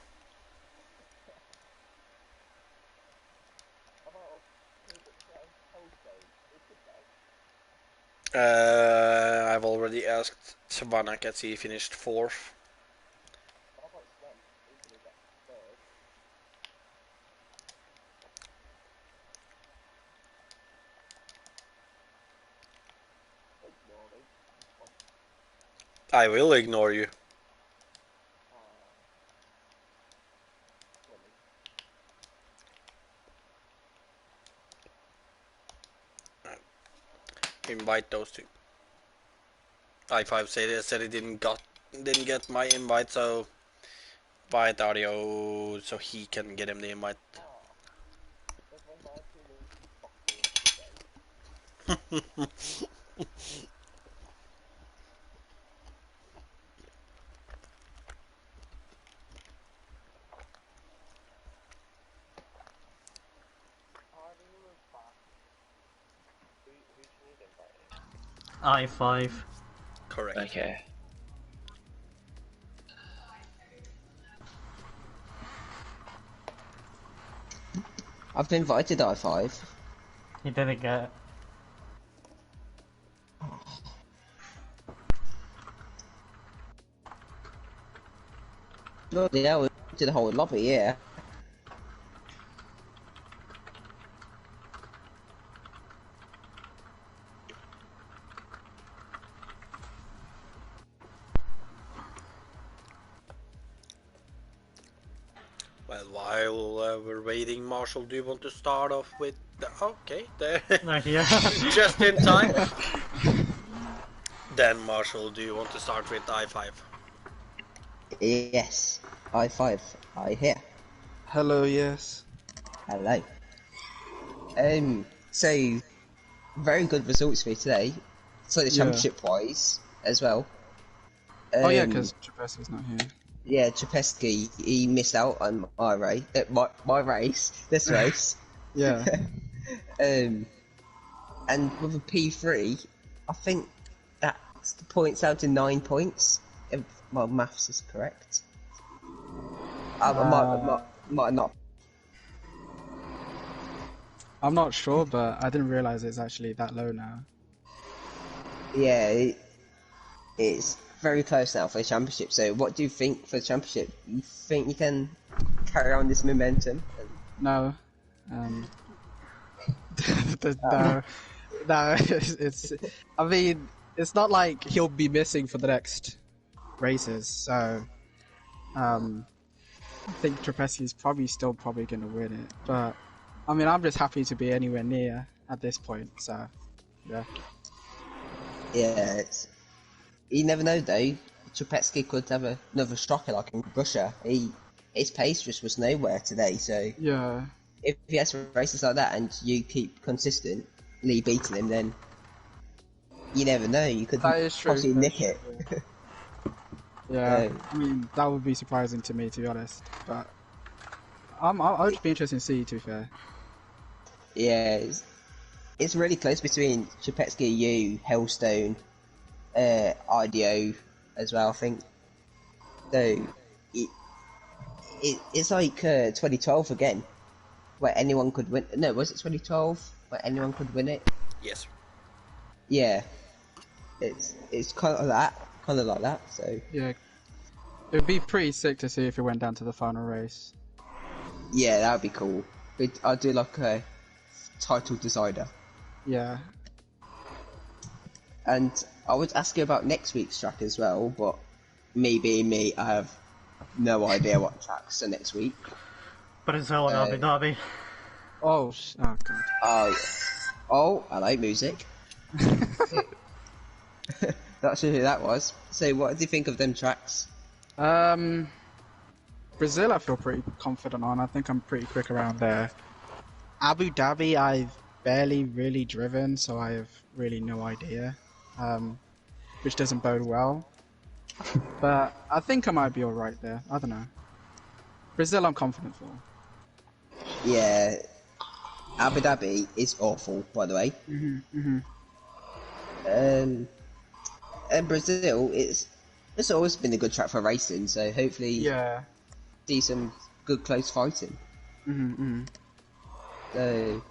I've already asked Savannah as he finished 4th. I will ignore you. Invite those two. I5 said he didn't get my invite, so invite Audio so he can get him the invite. I5. Correct. Okay. I've been invited I5. He didn't get it. Bloody hell, we did the whole lobby, yeah. Well, while we're waiting, Marshall, do you want to start off with the... Okay, there. Yeah. Just in time. Then, Marshall, do you want to start with I5? Yes. I5. I hear. Hello, yes. Hello. So, very good results for you today. So the Yeah. championship wise as well. Oh yeah, because Traversi's not here. Yeah, Trapesky, he missed out on my race. My race, this race. Yeah. And with a P3, I think that's the points down to 9 points. If my maths is correct. Might not. I'm not sure, but I didn't realize it's actually that low now. Yeah, it's very close now for the championship. So, what do you think for the championship? You think you can carry on this momentum? No. No. No, it's. I mean, it's not like he'll be missing for the next races, so. I think Trapesky's probably going to win it, but I mean, I'm just happy to be anywhere near at this point, so yeah. Yeah, you never know though. Trapetsky could have another striker like in Russia. His pace just was nowhere today, so Yeah. if he has races like that and you keep consistently beating him, then you never know. You could That is true, possibly that nick is it. Yeah, I mean, that would be surprising to me, to be honest, but I would be interested to see, to be fair. Yeah, it's really close between Trapetsky, you, Hellstone, IDO as well, I think. So, it's like 2012 again, where anyone could win. No, was it 2012 where anyone could win it? Yes. Yeah, it's kind of like that. So Yeah, it would be pretty sick to see if it went down to the final race. yeah, that would be cool. I'd do like a title decider. Yeah. And I would ask you about next week's track as well, but me being me, I have no idea what tracks are next week. But it's all in Abu Dhabi. Oh, oh god. Oh, I like music. Not sure who that was. So what do you think of them tracks? Brazil I feel pretty confident on. I think I'm pretty quick around there. Abu Dhabi I've barely really driven, so I have really no idea. Which doesn't bode well. But I think I might be alright there. I don't know. Brazil I'm confident for. Yeah, Abu Dhabi is awful, by the way. And Brazil, it's always been a good track for racing, so hopefully Yeah. see some good close fighting. So,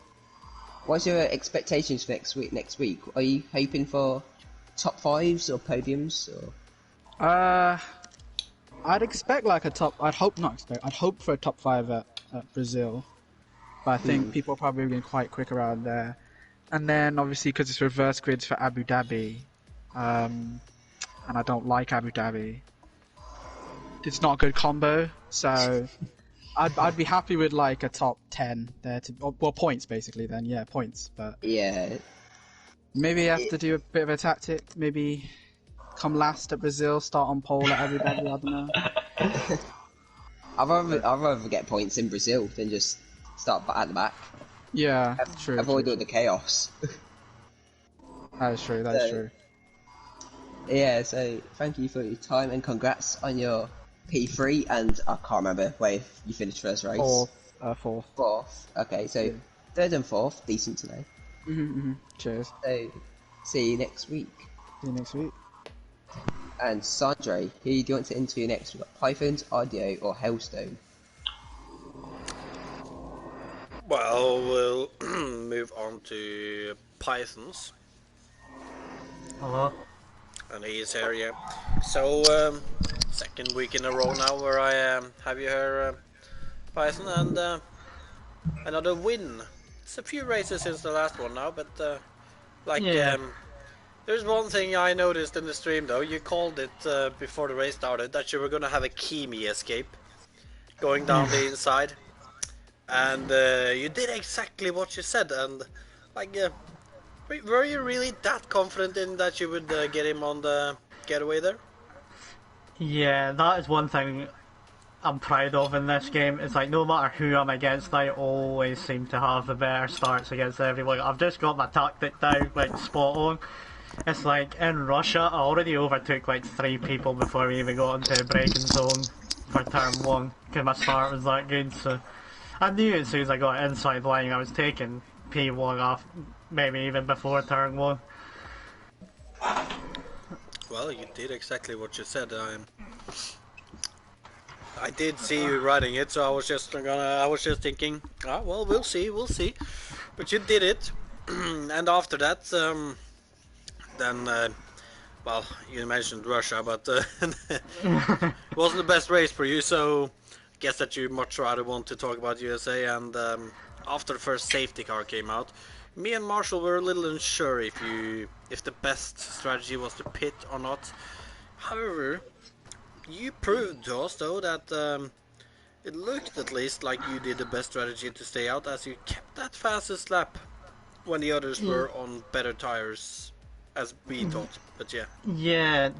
what's your expectations for next week? Are you hoping for top fives or podiums? Or I'd expect like a top. I'd hope for a top 5 at Brazil, but I think people are probably going quite quick around there. And then obviously because it's reverse grids for Abu Dhabi, and I don't like Abu Dhabi. It's not a good combo, so I'd be happy with like a top 10 there well, points basically then, yeah, points. But yeah, maybe I have to do a bit of a tactic. Maybe come last at Brazil, start on pole at Abu Dhabi. I don't know. I'd rather get points in Brazil than just start at the back. Yeah, true. Avoid all the chaos. That is true. That is true. Yeah, so thank you for your time and congrats on your P3 and I can't remember where you finished first race. Fourth. Fourth. Okay, so third and fourth, decent today. Cheers. So see you next week. See you next week. And Sandre, who do you want to interview next? We've got Pythons, RDO or Hellstone? Well, we'll move on to Pythons. Hello. And he is here, yeah. So, second week in a row now where I have you here, Python, and another win. It's a few races since the last one now, but there's one thing I noticed in the stream though. You called it before the race started that you were gonna have a Kimi escape going down the inside, and you did exactly what you said. And were you really that confident in that you would get him on the getaway there? Yeah, that is one thing I'm proud of in this game. It's like no matter who I'm against, I always seem to have the better starts against everyone. I've just got my tactic down, like spot on. It's like in Russia, I already overtook like 3 people before we even got into the braking zone. for turn 1 because my start was that good, so I knew as soon as I got inside line I was taking P1 off, maybe even before turn 1. Well, you did exactly what you said. I did see you writing it, so I was just thinking, well, we'll see. But you did it, and after that, then, well, you mentioned Russia, but it wasn't the best race for you, so I guess that you much rather want to talk about USA. And after the first safety car came out, me and Marshall were a little unsure if the best strategy was to pit or not. However, you proved to us though that it looked at least like you did the best strategy to stay out, as you kept that fastest lap when the others were on better tires, as we thought. But yeah. Yeah,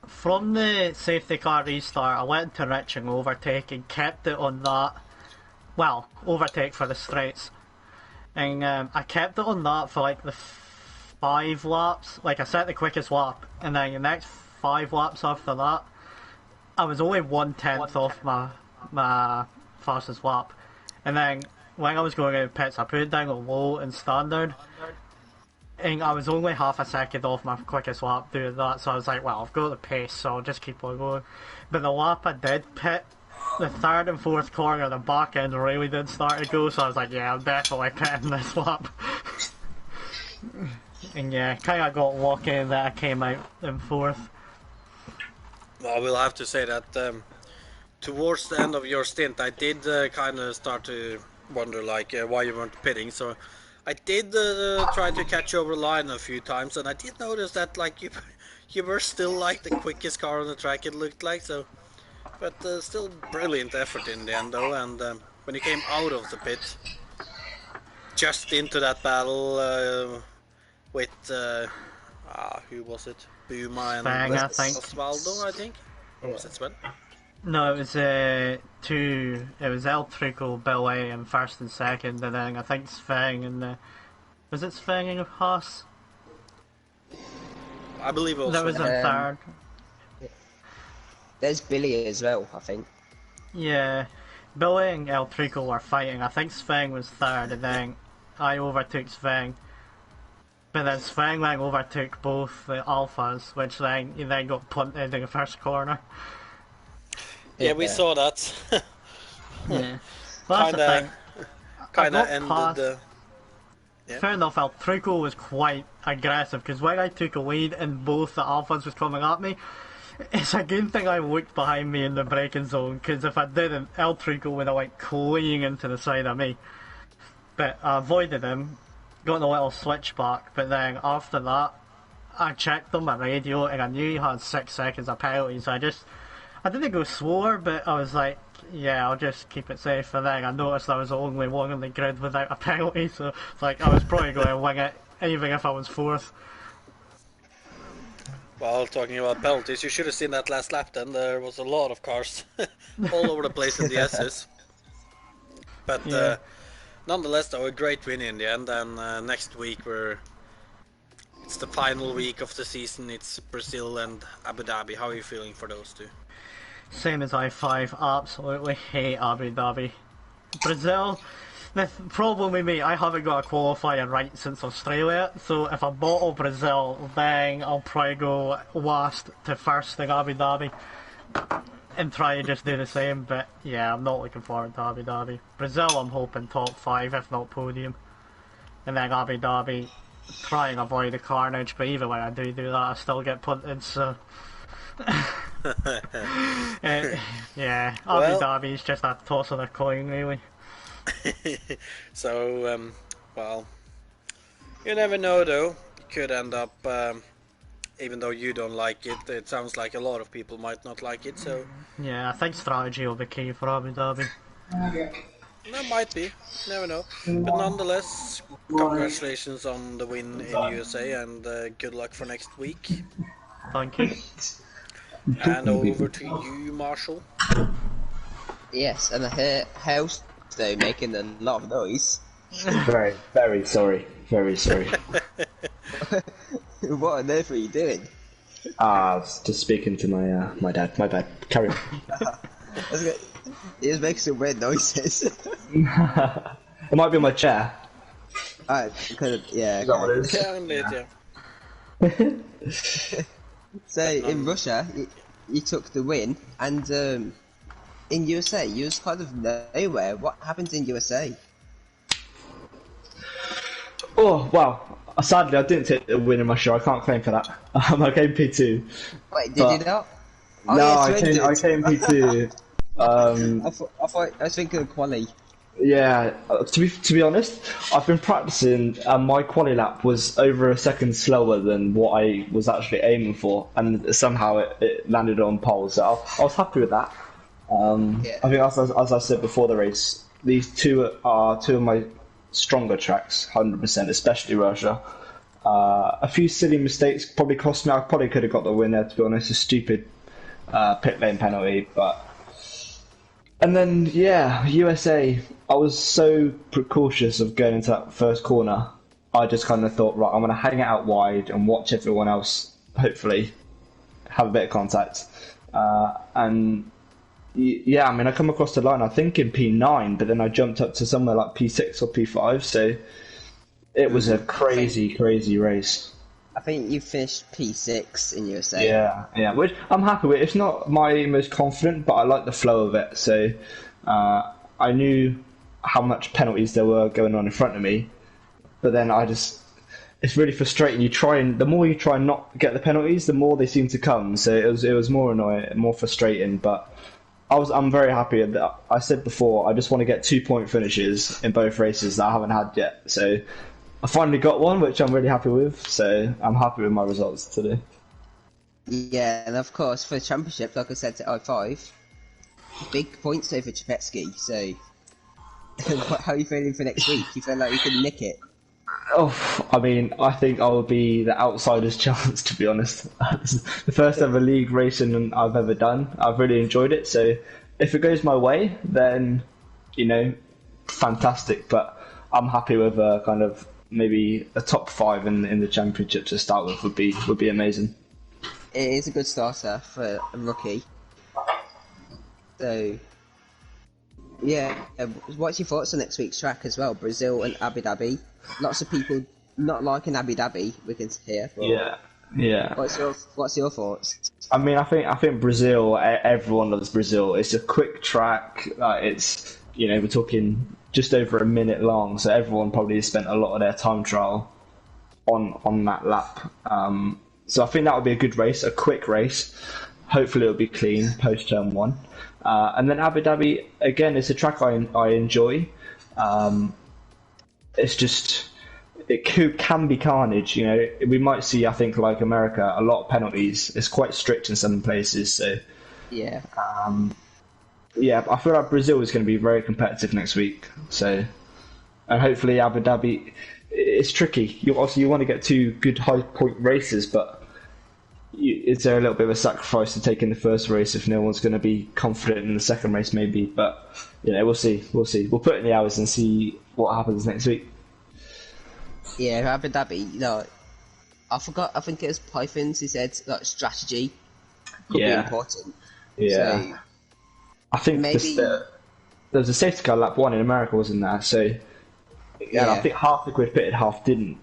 from the safety car restart, I went to Rich and overtake and kept it on that. Well, overtake for the straights. And I kept it on that for like the 5 laps. Like I set the quickest lap, and then the next 5 laps after that, I was only 1/10 off my fastest lap. And then when I was going out of pits, I put it down on low and standard. And I was only half a second off my quickest lap doing that, so I was like, well, I've got the pace, so I'll just keep on going. But the lap I did pit, the 3rd and 4th corner, the back end really did start to go, so I was like, yeah, I'm definitely pitting this lap. And yeah, kind of got lucky that I came out in 4th. Well, we'll have to say that towards the end of your stint, I did kind of start to wonder like why you weren't pitting, so I did try to catch over the line a few times, and I did notice that like you were still like the quickest car on the track, it looked like, so. But still brilliant effort in the end though, and when you came out of the pit, just into that battle with, who was it? Buma and I think. Osvaldo, I think? Or was it Sven? No, it was it was El Trico, Billy in 1st and 2nd, and then I think Sven in the... Was it Sven in Haas? I believe it was. That was in 3rd. There's Billy as well, I think. Yeah, Billy and El Trico were fighting. I think Sven was 3rd, and then I overtook Sven. But then Sven then overtook both the Alphas, which then he then got punted in the 1st corner. Yeah, we saw that. Yeah, well, that's the thing. Kinda ended the... Yeah. Fair enough, El Trico was quite aggressive, because when I took a lead and both the Alphas was coming at me, it's a good thing I looked behind me in the braking zone, because if I didn't, El Trico would have like clinging into the side of me. But I avoided him, got a little switchback, but then after that, I checked on my radio and I knew he had 6 seconds of penalty, so I didn't go slower, but I was like, yeah, I'll just keep it safe. And then I noticed I was the only one on the grid without a penalty, so it's like I was probably going to wing it, even if I was 4th. Well, talking about penalties, you should have seen that last lap then. There was a lot of cars all over the place in the S's. But Yeah. Nonetheless, though, a great win in the end. And next week, it's the final week of the season. It's Brazil and Abu Dhabi. How are you feeling for those two? Same as I5, absolutely hate Abu Dhabi. Brazil, the problem with me, I haven't got a qualifying right since Australia, so if I bottle Brazil, then I'll probably go last to 1st in Abu Dhabi and try and just do the same, but yeah, I'm not looking forward to Abu Dhabi. Brazil, I'm hoping top 5, if not podium. And then Abu Dhabi, try and avoid the carnage, but even when I do that, I still get punted, so... yeah, Abu Dhabi is just a toss of a coin, really. So, well, you never know though. It could end up, even though you don't like it, it sounds like a lot of people might not like it, so... Yeah, I think strategy will be key for Abu Dhabi. That might be, never know. But nonetheless, congratulations on the win in USA, and good luck for next week. Thank you. And over to you, Marshall. Yes, and I hear house though making a lot of noise. Very, very sorry. Very sorry. What on earth are you doing? I was just speaking to my dad. My bad. Carry on. He was making some weird noises. It might be on my chair. Yeah. Is that what it is? Yeah, indeed, yeah. So in Russia, you took the win, and in USA, you was kind of nowhere. What happened in USA? Oh, wow. Sadly, I didn't take the win in my show. I can't claim for that. I came P2. Wait, did you not? Oh, No, yes, I came P2. I was thinking of quali. Yeah, to be honest, I've been practicing, and my quali lap was over a second slower than what I was actually aiming for, and somehow it landed on pole. So I was happy with that. Yeah. I think as I said before the race, these two are two of my stronger tracks, 100%, especially Russia. A few silly mistakes probably cost me. I probably could have got the win there, to be honest. A stupid pit lane penalty, but. And then, yeah, USA, I was so precautious of going into that first corner. I just kind of thought, right, I'm going to hang it out wide and watch everyone else, hopefully, have a bit of contact. And, yeah, I mean, I come across the line, I think in P9, but then I jumped up to somewhere like P6 or P5, so it was a crazy race. I think you finished P6 in USA. Yeah, which I'm happy with. It's not my most confident, but I like the flow of it. So I knew how much penalties there were going on in front of me, but then it's really frustrating. The more you try and not get the penalties, the more they seem to come. So it was more annoying, more frustrating. But I'm very happy that I said before. I just want to get 2-point finishes in both races that I haven't had yet. So. I finally got one, which I'm really happy with, so I'm happy with my results today. Yeah, and of course, for the championship, like I said to I5, big points over Chepetsky, so how are you feeling for next week? You feel like you can nick it? Oh, I mean, I think I'll be the outsider's chance, to be honest. The first ever league racing I've ever done. I've really enjoyed it, so if it goes my way, then, fantastic, but I'm happy with kind of maybe a top 5 in the championship to start with would be amazing. It is a good starter for a rookie. So, yeah, what's your thoughts on next week's track as well? Brazil and Abu Dhabi. Lots of people not liking Abu Dhabi, we can hear. Yeah. What's your thoughts? I mean, I think Brazil. Everyone loves Brazil. It's a quick track. It's we're talking just over a minute long, so everyone probably spent a lot of their time trial on that lap. So I think that would be a good race, a quick race. Hopefully it'll be clean post turn 1. And then Abu Dhabi, again, it's a track I enjoy. It's just, can be carnage. We might see, I think, like America, a lot of penalties. It's quite strict in some places, so yeah. Yeah, I feel like Brazil is going to be very competitive next week. So, and hopefully Abu Dhabi, it's tricky. You want to get 2 good high point races, but is there a little bit of a sacrifice to take in the first race if no one's going to be confident in the second race? Maybe, but we'll see. We'll put in the hours and see what happens next week. Yeah, Abu Dhabi. I forgot. I think it was Pythons who said that strategy could be important. Yeah. So, I think maybe there was a safety car lap 1 in America, wasn't there? So, yeah. I think half the grid pitted, half didn't.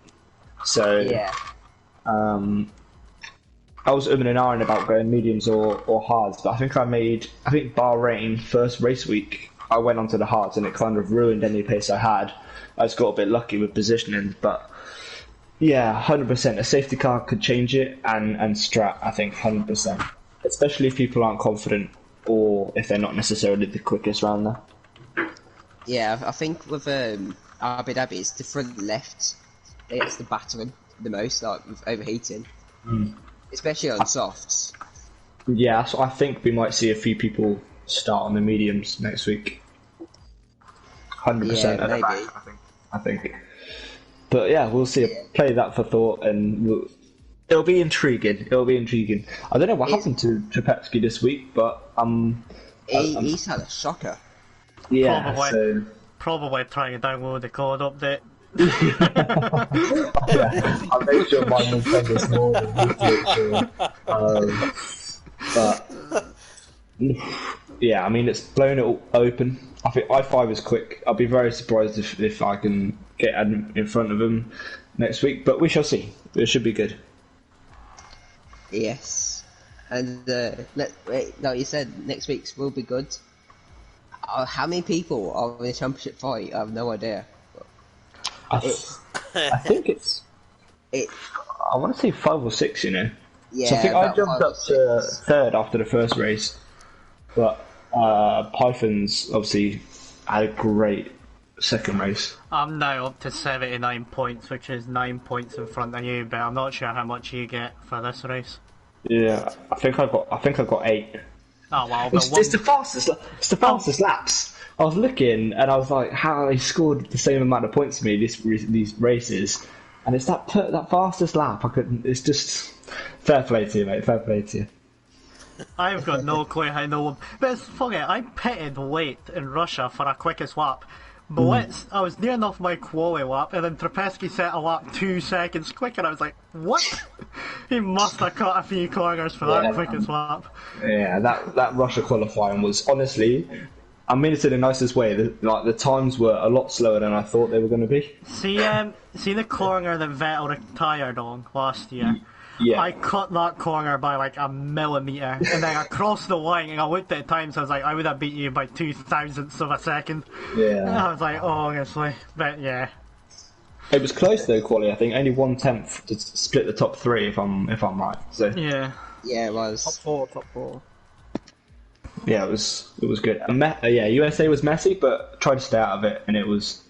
So, yeah. I was umming and ahhing about going mediums or hards, but I think Bahrain first race week, I went onto the hards and it kind of ruined any pace I had. I just got a bit lucky with positioning, but yeah, 100%. A safety car could change it, and strat, I think, 100%. Especially if people aren't confident, or if they're not necessarily the quickest round there. Yeah, I think with Abu Dhabi, it's the front left that gets the battering the most, like with overheating. Especially on softs. Yeah, so I think we might see a few people start on the mediums next week. 100% at the back, I think. But yeah, we'll see. Yeah. Play that for thought, and it'll be intriguing. I don't know what happened to Trapetsky this week, but he's had a shocker. Yeah, probably trying to download the code update. Yeah, I made sure mine was done this morning. Just to make sure. But yeah, I mean, it's blown it all open. I think I5 is quick. I'll be very surprised if I can get in front of him next week, but we shall see. It should be good. Yes. And like you said, next week's will be good. How many people are in the championship fight? I have no idea. I think it's. I want to say 5 or 6. Yeah, So I think I about jumped 5 or up to 6. 3rd after the first race, but Python's obviously had a great second race. I'm now up to 79 points, which is 9 points in front of you, but I'm not sure how much you get for this race. Yeah, I think I got 8. Oh wow, It's the fastest. It's the fastest laps. I was looking and I was like, how they scored the same amount of points to me these races, and it's that fastest lap. I couldn't. It's just fair play to you, mate. Fair play to you. I've got no clue how no one. But it's funny, I pitted late in Russia for a quickest lap. Blitz, I was near enough my quali lap, and then Trapesky set a lap 2 seconds quicker. I was like, what? He must have cut a few corners for that quickest lap. Yeah, that Russia qualifying was honestly, I mean it in the nicest way. The times were a lot slower than I thought they were going to be. See the corner that Vettel retired on last year? Yeah. I cut that corner by like a millimetre, and then I crossed the line, and I looked at the times, I was like, I would have beat you by 0.002 of a second. Yeah. And I was like, oh, honestly, but yeah. It was close though, quali. I think only 1/10 to split the top 3, if I'm right. So Yeah. Yeah, it was. Top four. yeah, it was good. And yeah, USA was messy, but tried to stay out of it, and it was.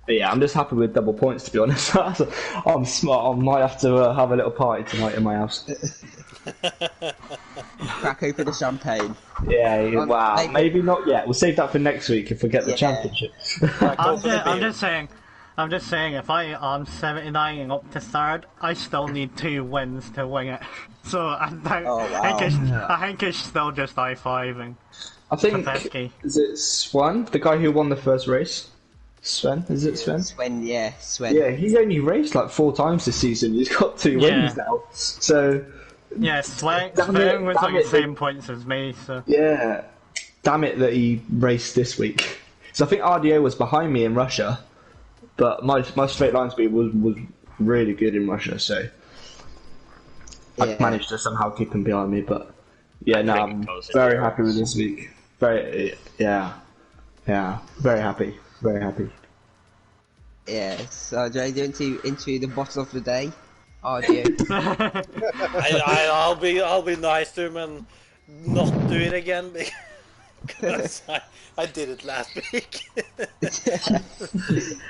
Yeah, I'm just happy with double points, to be honest. I'm smart. I might have to have a little party tonight in my house. Crack open the champagne. Yeah, wow. Maybe not yet. We'll save that for next week if we get the Yeah. championship. I'm just saying, if I am 79 and up to 3rd, I still need 2 wins to win it. So I think it's still just I5ing. I think Trapesky. is it Swan, the guy who won the first race? Sven, is it Sven? Sven. Yeah, he's only raced like 4 times this season. He's got 2 wins now. So Yeah, Sven was like the same points as me, so... yeah, damn it that he raced this week. So I think RDO was behind me in Russia, but my straight line speed was really good in Russia, so I managed to somehow keep him behind me. But yeah, no, I'm very happy with this week. Very happy. Very happy. Yeah, so Jay, into the bottle of the day. RDO. I'll be nice to him and not do it again because I did it last week.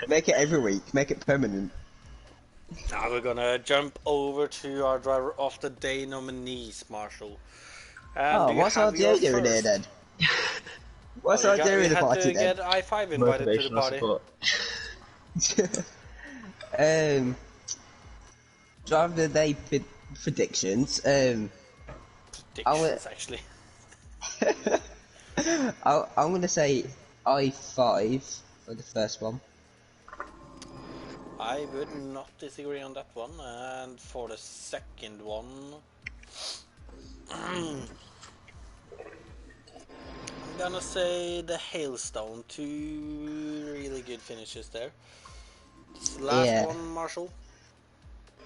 Make it every week. Make it permanent. Now we're gonna jump over to our driver of the day nominees, Marshall. And What's RDO doing here then? What's RDO in the party to get I5 invited to the party. Driver of the day predictions. Predictions, actually. I'm gonna say I5 for the first one. I would not disagree on that one, and for the second one, I'm gonna say the Hailstone. 2 really good finishes there. This last one, Marshall.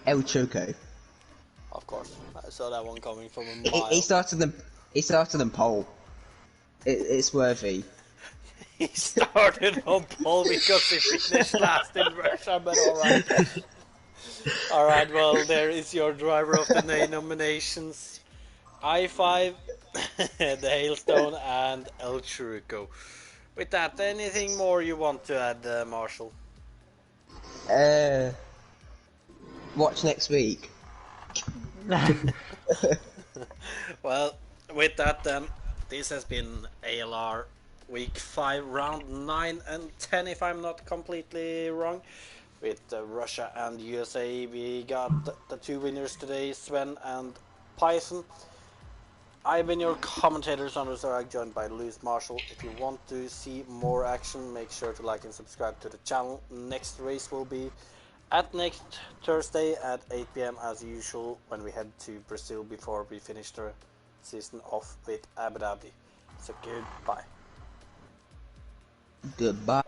El Choco. Of course, I saw that one coming from a mile. He started them pole. It's worthy. He started on pole because he finished last in Russia, but alright. Alright, well, there is your driver of the day nominations. I5, the Hailstone, and El Churrico. With that, anything more you want to add, Marshall? Watch next week. Well, with that then, this has been ALR Week 5, Round 9 and 10, if I'm not completely wrong. With Russia and USA, we got the 2 winners today, Sven and Python. I've been your commentator, Sandro Sarag, joined by Lewis Marshall. If you want to see more action, make sure to like and subscribe to the channel. Next race will be at next Thursday at 8 PM as usual, when we head to Brazil before we finish the season off with Abu Dhabi. So goodbye. Goodbye.